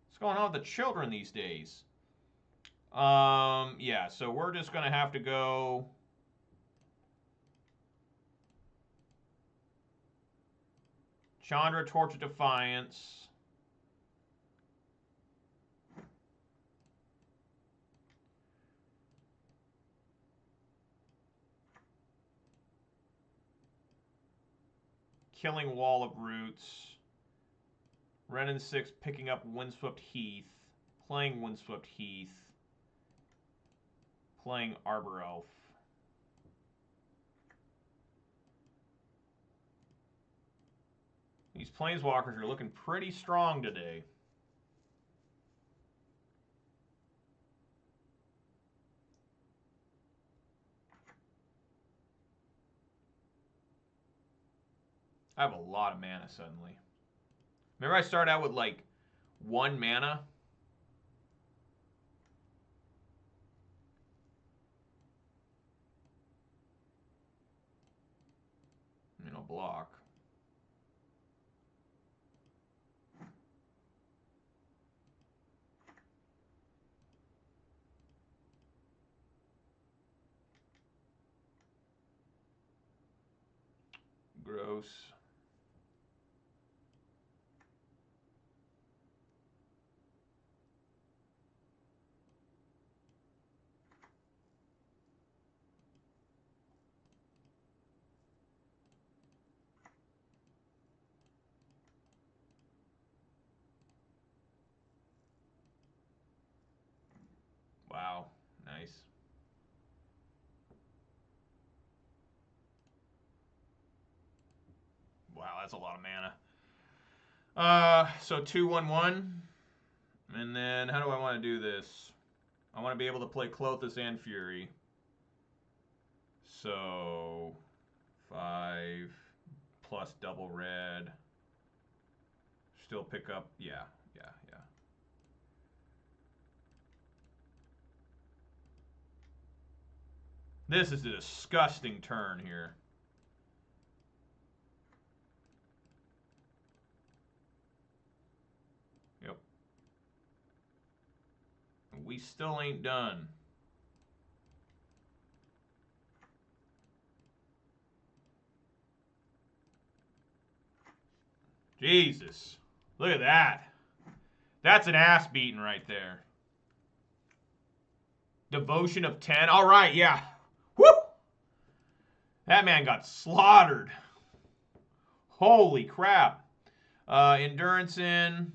Speaker 1: What's going on with the children these days? Yeah, so we're just going to have to go... Chandra, Torch of Defiance. Killing Wall of Roots. Renin 6 picking up Windswept Heath. Playing Windswept Heath. Playing Arbor Elf. These Planeswalkers are looking pretty strong today. I have a lot of mana suddenly. Remember I started out with like 1 mana? And a block. Gross. Wow, nice. that's a lot of mana. So 2/1/1. And then how do I want to do this? I want to be able to play Klothys and Fury. So 5 plus double red. Still pick up, yeah. This is a disgusting turn here. Yep. We still ain't done. Jesus. Look at that. That's an ass beating right there. Devotion of 10. All right, yeah. Woo! That man got slaughtered. Holy crap. Endurance in.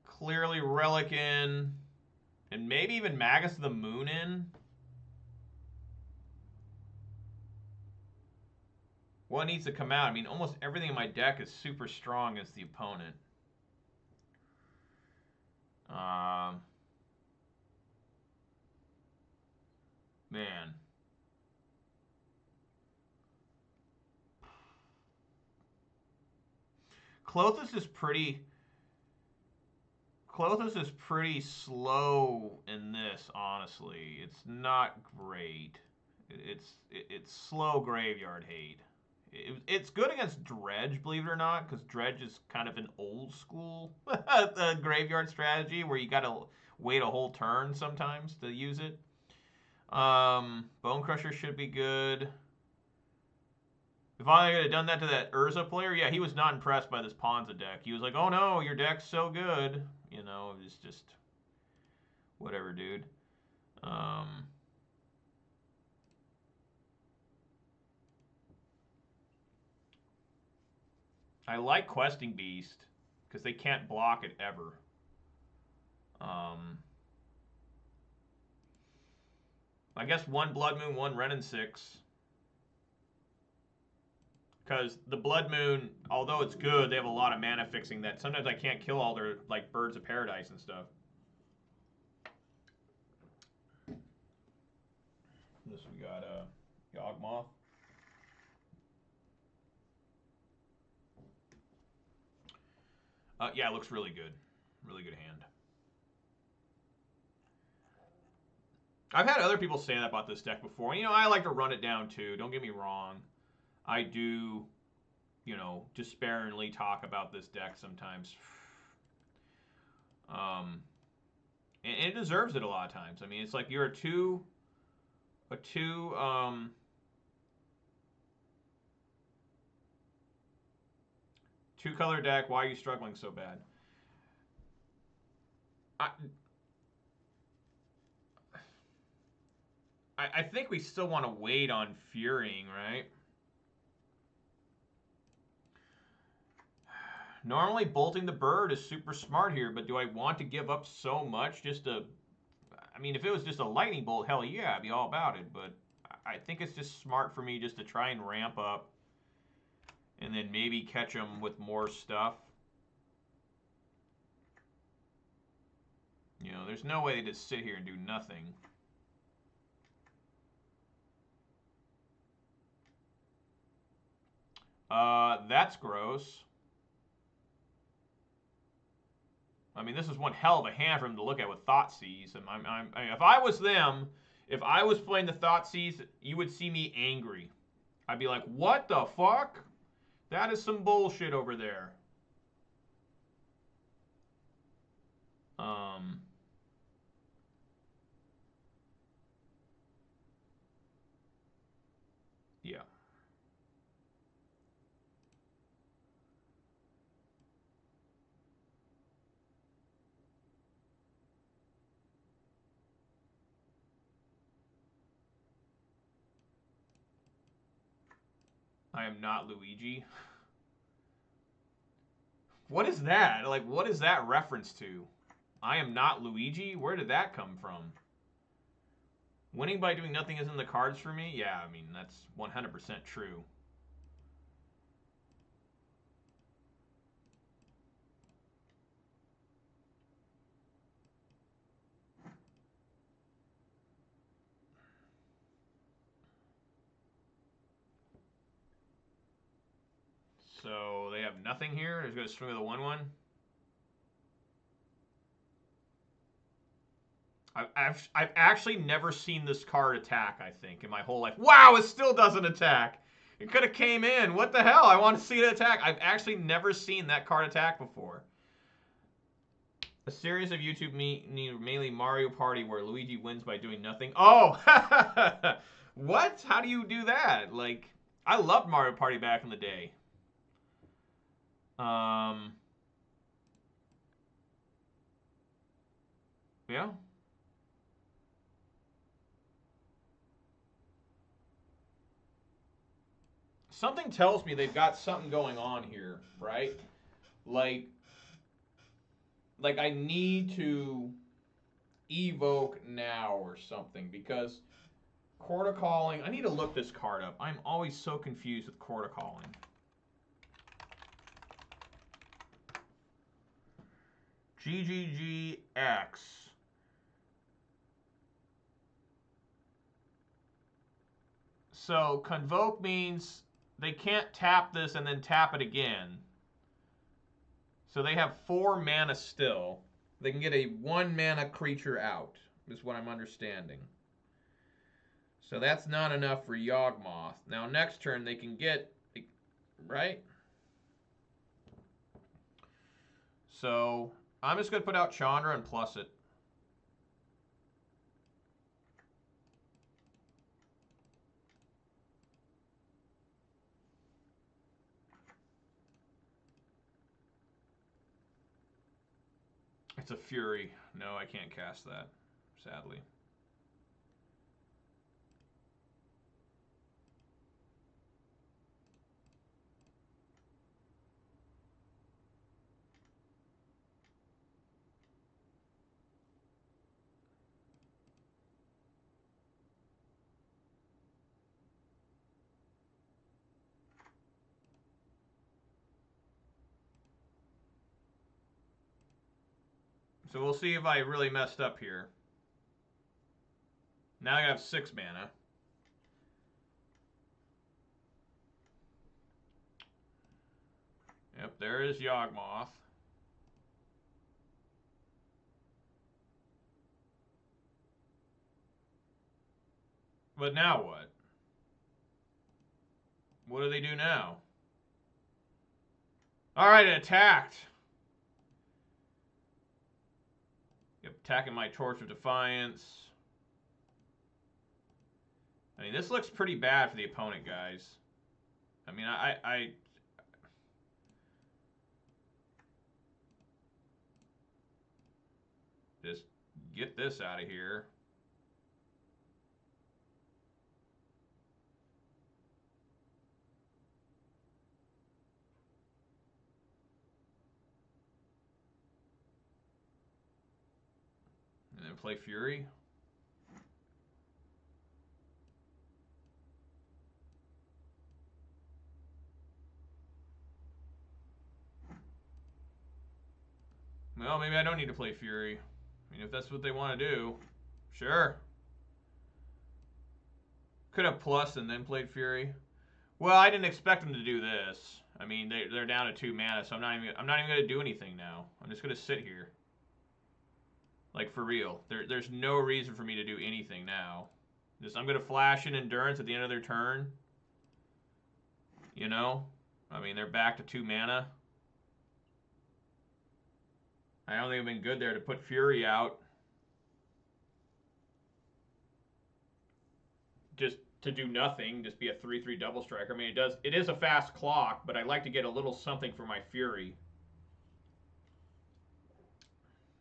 Speaker 1: Clearly Relic in. And maybe even Magus of the Moon in. What needs to come out? I mean, almost everything in my deck is super strong as the opponent. Man. Klothys is pretty slow in this, honestly. It's not great. It's slow graveyard hate. It's good against Dredge, believe it or not, because Dredge is kind of an old school graveyard strategy where you got to wait a whole turn sometimes to use it. Bone Crusher should be good. If I had done that to that Urza player, yeah, he was not impressed by this Ponza deck. He was like, oh no, your deck's so good. You know, it's just whatever, dude. I like Questing Beast because they can't block it ever. I guess 1 Blood Moon, 1 Ren and 6. Because the Blood Moon, although it's good, they have a lot of mana fixing that sometimes I can't kill all their like Birds of Paradise and stuff. This we got Yawgmoth. Yeah, it looks really good. Really good hand. I've had other people say that about this deck before. You know, I like to run it down too. Don't get me wrong. I do, you know, despairingly talk about this deck sometimes. And it deserves it a lot of times. I mean, it's like you're a two color deck. Why are you struggling so bad? I think we still want to wait on Furying, right? Normally, bolting the bird is super smart here, but do I want to give up so much just to... I mean, if it was just a lightning bolt, hell yeah, I'd be all about it, but I think it's just smart for me just to try and ramp up and then maybe catch them with more stuff. You know, there's no way to just sit here and do nothing. That's gross. I mean, this is one hell of a hand for him to look at with Thoughtseize. And if I was them, if I was playing the Thoughtseize, you would see me angry. I'd be like, what the fuck? That is some bullshit over there. Yeah. I am not Luigi. What is that? Like, what is that reference to? I am not Luigi? Where did that come from? Winning by doing nothing is in the cards for me? Yeah, I mean, that's 100% true. So they have nothing here. They're going to swing with a 1/1. I've actually never seen this card attack, I think, in my whole life. Wow, it still doesn't attack. It could have came in. What the hell? I want to see it attack. I've actually never seen that card attack before. A series of YouTube mainly Mario Party where Luigi wins by doing nothing. Oh! What? How do you do that? Like, I loved Mario Party back in the day. Yeah. Something tells me they've got something going on here, right? Like I need to evoke now or something because Corda Calling. I need to look this card up. I'm always so confused with Corda Calling. GGGX. So convoke means they can't tap this and then tap it again. So they have 4 mana still. They can get a 1 mana creature out, is what I'm understanding. So that's not enough for Yawgmoth. Now next turn they can get, right? So I'm just going to put out Chandra and plus it. It's a Fury. No, I can't cast that, sadly. So we'll see if I really messed up here. Now I have 6 mana. Yep, there is Yawgmoth. But now what? What do they do now? Alright, it attacked. Yep, attacking my Torch of Defiance. I mean, this looks pretty bad for the opponent, guys. I mean, I just get this out of here. And then play Fury. Well, maybe I don't need to play Fury. I mean, if that's what they want to do, sure. Could have plus and then played Fury. Well, I didn't expect them to do this. I mean, they're down to 2 mana, so I'm not even going to do anything now. I'm just going to sit here. Like, for real. There's no reason for me to do anything now. I'm going to flash in Endurance at the end of their turn. You know? I mean, they're back to 2 mana. I don't think I've been good there to put Fury out. Just to do nothing, just be a 3/3 double striker. I mean, it is a fast clock, but I like to get a little something for my Fury.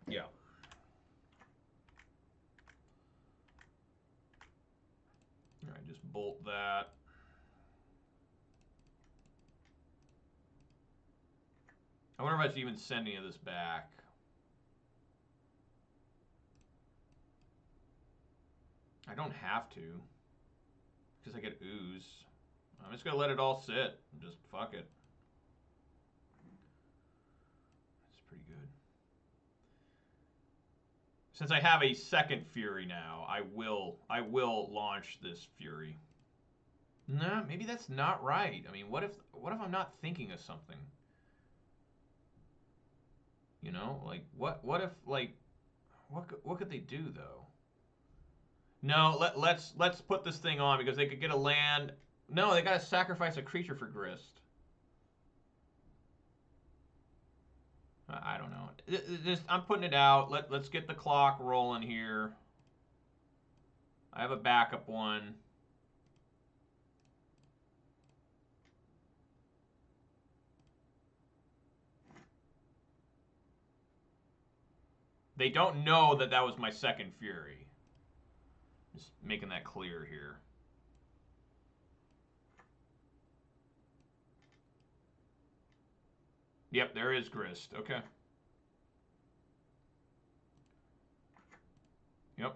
Speaker 1: Yeah. All right, just bolt that. I wonder if I should even send any of this back. I don't have to. Because I get ooze. I'm just going to let it all sit. Just fuck it. That's pretty good. Since I have a second Fury now, I will launch this Fury. Nah, maybe that's not right. I mean, what if I'm not thinking of something? You know, like what if like what could they do though? No, let's put this thing on because they could get a land. No, they got to sacrifice a creature for Grist. I don't know. Just I'm putting it out. Let's get the clock rolling here. I have a backup one. They don't know that that was my second Fury. Just making that clear here. Yep, there is Grist. Okay. Yep.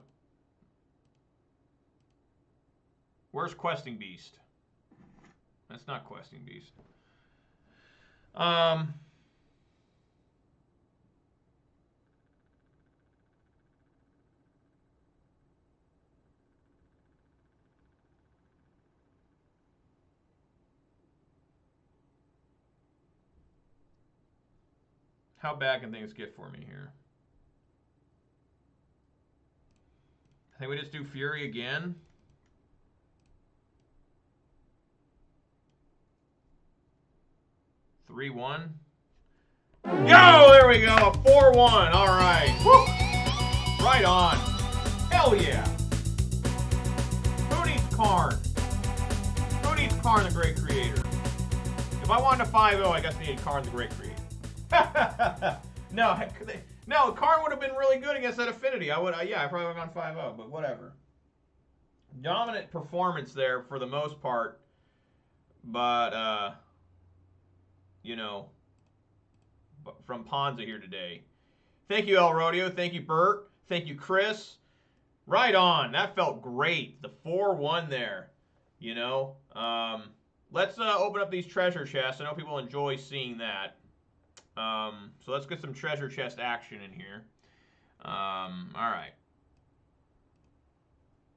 Speaker 1: Where's Questing Beast? That's not Questing Beast. How bad can things get for me here? I think we just do Fury again. Three, 1. Yo, there we go. 4-1. All right. Woo. Right on. Hell yeah. Who needs Karn? Who needs Karn the Great Creator? If I wanted to 5-0, I guess I needed Karn the Great Creator. No, Karn would have been really good against that Affinity. I probably would have gone 5-0, but whatever. Dominant performance there for the most part, but you know, from Ponza here today. Thank you, El Rodeo. Thank you, Bert. Thank you, Chris. Right on. That felt great. The 4-1 there. You know, let's open up these treasure chests. I know people enjoy seeing that. So let's get some treasure chest action in here. All right.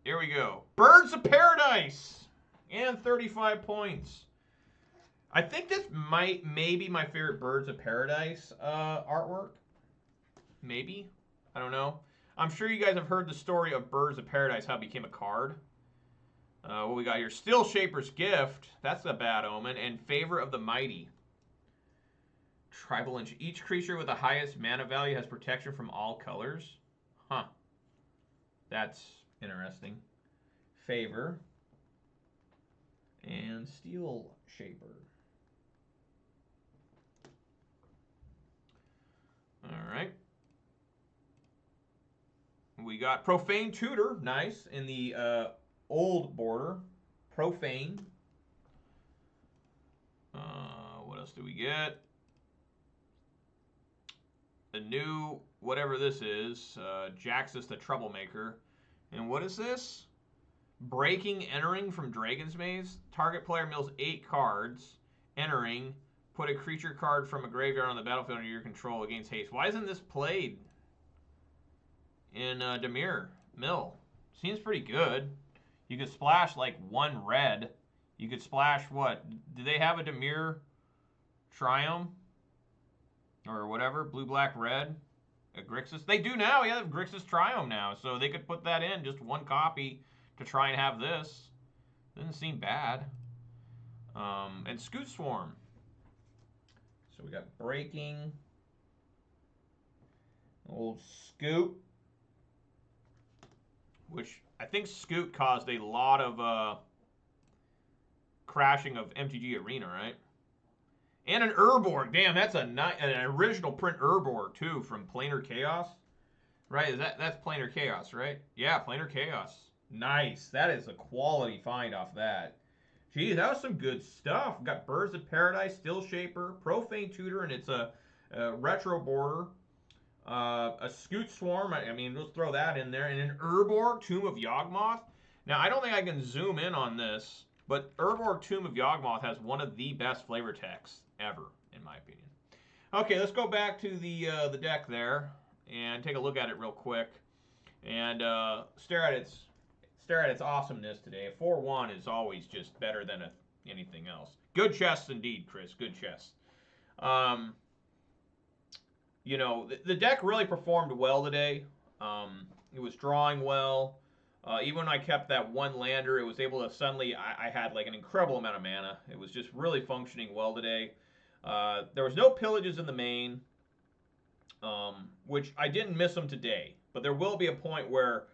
Speaker 1: Here we go. Birds of Paradise and 35 points. I think this maybe my favorite Birds of Paradise artwork. Maybe. I don't know. I'm sure you guys have heard the story of Birds of Paradise, how it became a card. What we got here? Steel Shaper's Gift. That's a bad omen. And Favor of the Mighty. Tribal. Each creature with the highest mana value has protection from all colors. Huh. That's interesting. Favor. And Steel Shaper. Alright. We got Profane Tutor. Nice. In the old border. Profane. What else do we get? A new, whatever this is, Jaxus the Troublemaker. And what is this? Breaking Entering from Dragon's Maze. Target player mills 8 cards. Entering. Put a creature card from a graveyard on the battlefield under your control against haste. Why isn't this played in Dimir Mill? Seems pretty good. You could splash like 1 red. You could splash what? Do they have a Dimir Triumph? Or whatever, blue, black, red, a Grixis. They do now, yeah, they have Grixis Triumph now. So they could put that in, just 1 copy to try and have this. Doesn't seem bad. And Scoot Swarm. So we got Breaking. Old Scoot. Which, I think Scoot caused a lot of crashing of MTG Arena, right? And an Urborg. Damn, that's an original print Urborg, too, from Planar Chaos. Right, that's Planar Chaos, right? Yeah, Planar Chaos. Nice. That is a quality find off that. Geez, that was some good stuff. We've got Birds of Paradise, Steel Shaper, Profane Tutor, and it's a retro border. A Scoot Swarm. I mean, let's throw that in there. And an Urborg, Tomb of Yawgmoth. Now, I don't think I can zoom in on this, but Urborg, Tomb of Yawgmoth has one of the best flavor texts ever, in my opinion. Okay, let's go back to the deck there and take a look at it real quick and stare at its stare at its awesomeness today. A 4-1 is always just better than anything else. Good chests indeed, Chris. Good chests. You know, the deck really performed well today. It was drawing well. Even when I kept that one lander, it was able to suddenly, I had like an incredible amount of mana. It was just really functioning well today. There was no pillages in the main, which I didn't miss them today. But there will be a point where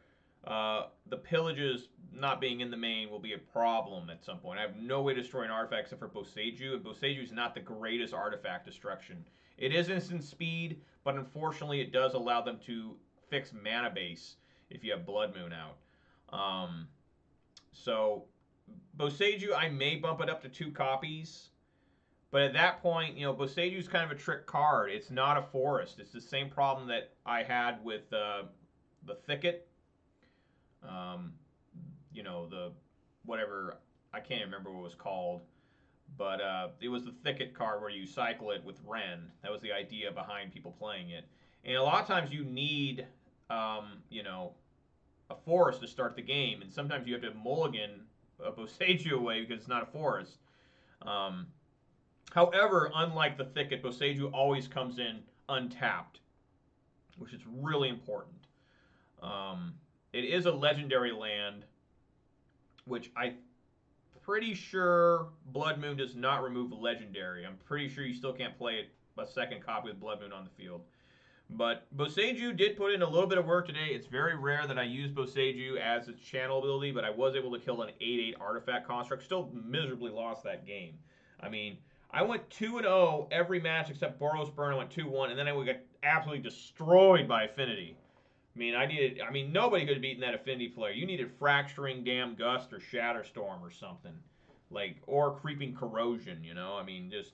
Speaker 1: the pillages not being in the main will be a problem at some point. I have no way to destroy an artifact except for Boseiju, and Boseiju is not the greatest artifact destruction. It is instant speed, but unfortunately it does allow them to fix mana base if you have Blood Moon out. So Boseiju, I may bump it up to 2 copies. But at that point, you know, Boseiju is kind of a trick card. It's not a forest. It's the same problem that I had with the Thicket. You know, the whatever, I can't remember what it was called. But it was the Thicket card where you cycle it with Ren. That was the idea behind people playing it. And a lot of times you need, you know, a forest to start the game. And sometimes you have to mulligan a Boseiju away because it's not a forest. However, unlike the Thicket, Boseiju always comes in untapped, which is really important. It is a legendary land, which I'm pretty sure Blood Moon does not remove legendary. I'm pretty sure you still can't play a second copy with Blood Moon on the field. But Boseiju did put in a little bit of work today. It's very rare that I use Boseiju as its channel ability, but I was able to kill an 8/8 artifact construct. Still miserably lost that game. I mean, I went 2-0 every match except Boros Burn. I went 2-1, and then I would get absolutely destroyed by Affinity. I mean, nobody could have beaten that Affinity player. You needed Fracturing, Damn Gust, or Shatterstorm or something. Like, or Creeping Corrosion, you know? I mean, just,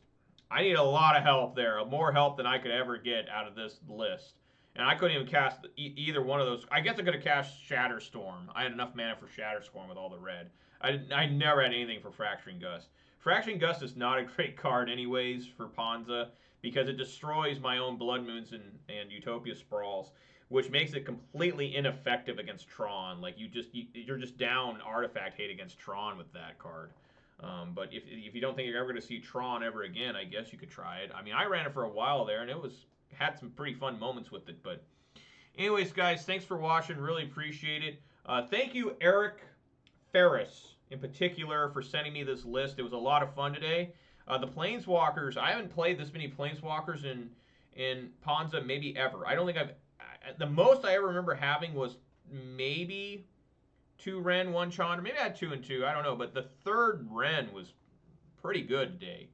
Speaker 1: I need a lot of help there. More help than I could ever get out of this list. And I couldn't even cast either one of those. I guess I could have cast Shatterstorm. I had enough mana for Shatterstorm with all the red. I never had anything for Fracturing Gust. Fracturing Gust is not a great card anyways for Ponza because it destroys my own Blood Moons and Utopia Sprawls, which makes it completely ineffective against Tron. Like you're just down artifact hate against Tron with that card. But if you don't think you're ever going to see Tron ever again, I guess you could try it. I mean, I ran it for a while there, and it had some pretty fun moments with it. But anyways, guys, thanks for watching. Really appreciate it. Thank you, Eric Ferris, in particular, for sending me this list. It was a lot of fun today. The Planeswalkers, I haven't played this many Planeswalkers in Ponza maybe ever. I don't think the most I ever remember having was maybe 2 Ren, 1 Chandra. Maybe I had 2 and 2. I don't know. But the 3rd Ren was pretty good today.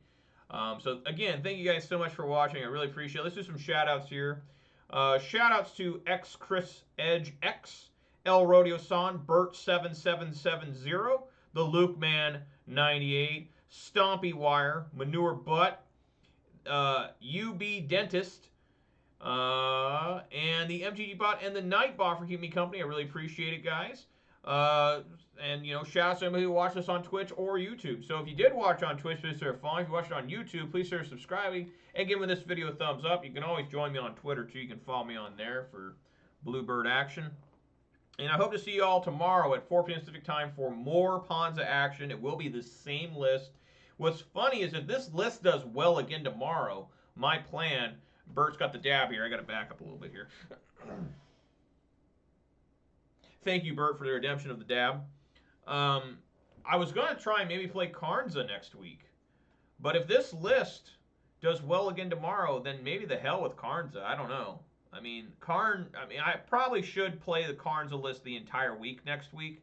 Speaker 1: So, again, thank you guys so much for watching. I really appreciate it. Let's do some shout-outs here. Shout-outs to X Chris Edge X, El Rodeo San, Bert7770, The Luke Man 98, Stompy Wire, Manure Butt, UB Dentist, and the MTG Bot and the Nightbot for keeping me company. I really appreciate it, guys. And, you know, shout out to anybody who watched us on Twitch or YouTube. So if you did watch on Twitch, please consider following. If you watched it on YouTube, please consider subscribing and giving this video a thumbs up. You can always join me on Twitter, too. You can follow me on there for Bluebird action. And I hope to see you all tomorrow at 4 p.m. Pacific time for more Ponza action. It will be the same list. What's funny is if this list does well again tomorrow, my plan, Bert's got the dab here. I got to back up a little bit here. Thank you, Bert, for the redemption of the dab. I was going to try and maybe play Karnza next week. But if this list does well again tomorrow, then maybe the hell with Karnza. I don't know. I mean, I probably should play the Karnza list the entire week next week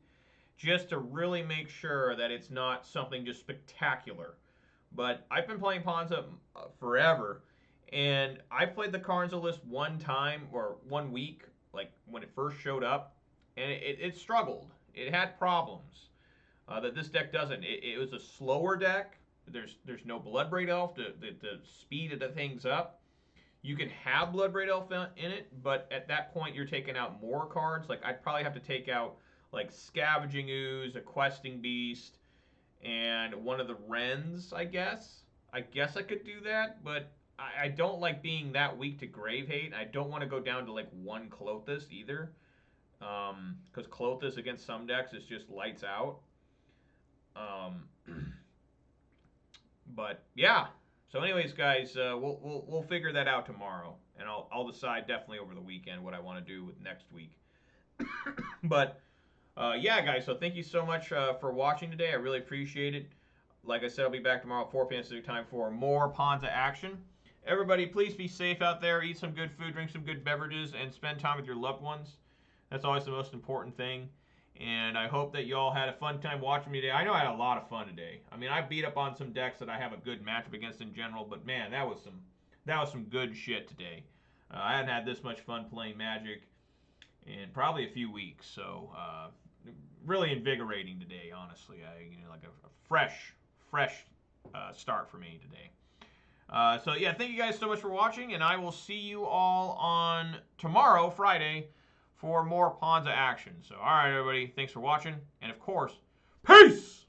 Speaker 1: just to really make sure that it's not something just spectacular. But I've been playing Ponza forever, and I played the Karnza list one time or 1 week, like when it first showed up, and it struggled. It had problems that this deck doesn't. It was a slower deck. There's no Bloodbraid Elf to speed the things up. You can have Bloodbraid Elf in it, but at that point you're taking out more cards. Like I'd probably have to take out like Scavenging Ooze, a Questing Beast, and one of the Wrens, I guess. I guess I could do that, but I don't like being that weak to Grave Hate. I don't want to go down to like 1 Klothys either. Because Klothys against some decks is just lights out. But yeah. So, anyways, guys, we'll figure that out tomorrow, and I'll decide definitely over the weekend what I want to do with next week. But yeah, guys. So thank you so much for watching today. I really appreciate it. Like I said, I'll be back tomorrow at 4 p.m. Pacific time for more Ponza action. Everybody, please be safe out there. Eat some good food, drink some good beverages, and spend time with your loved ones. That's always the most important thing. And I hope that you all had a fun time watching me today. I know I had a lot of fun today. I mean, I beat up on some decks that I have a good matchup against in general, but man, that was some good shit today. I hadn't had this much fun playing Magic in probably a few weeks, so really invigorating today. Honestly, like a fresh start for me today. So yeah, thank you guys so much for watching, and I will see you all on tomorrow, Friday, for more Ponza action. So, all right, everybody, thanks for watching, and of course, peace!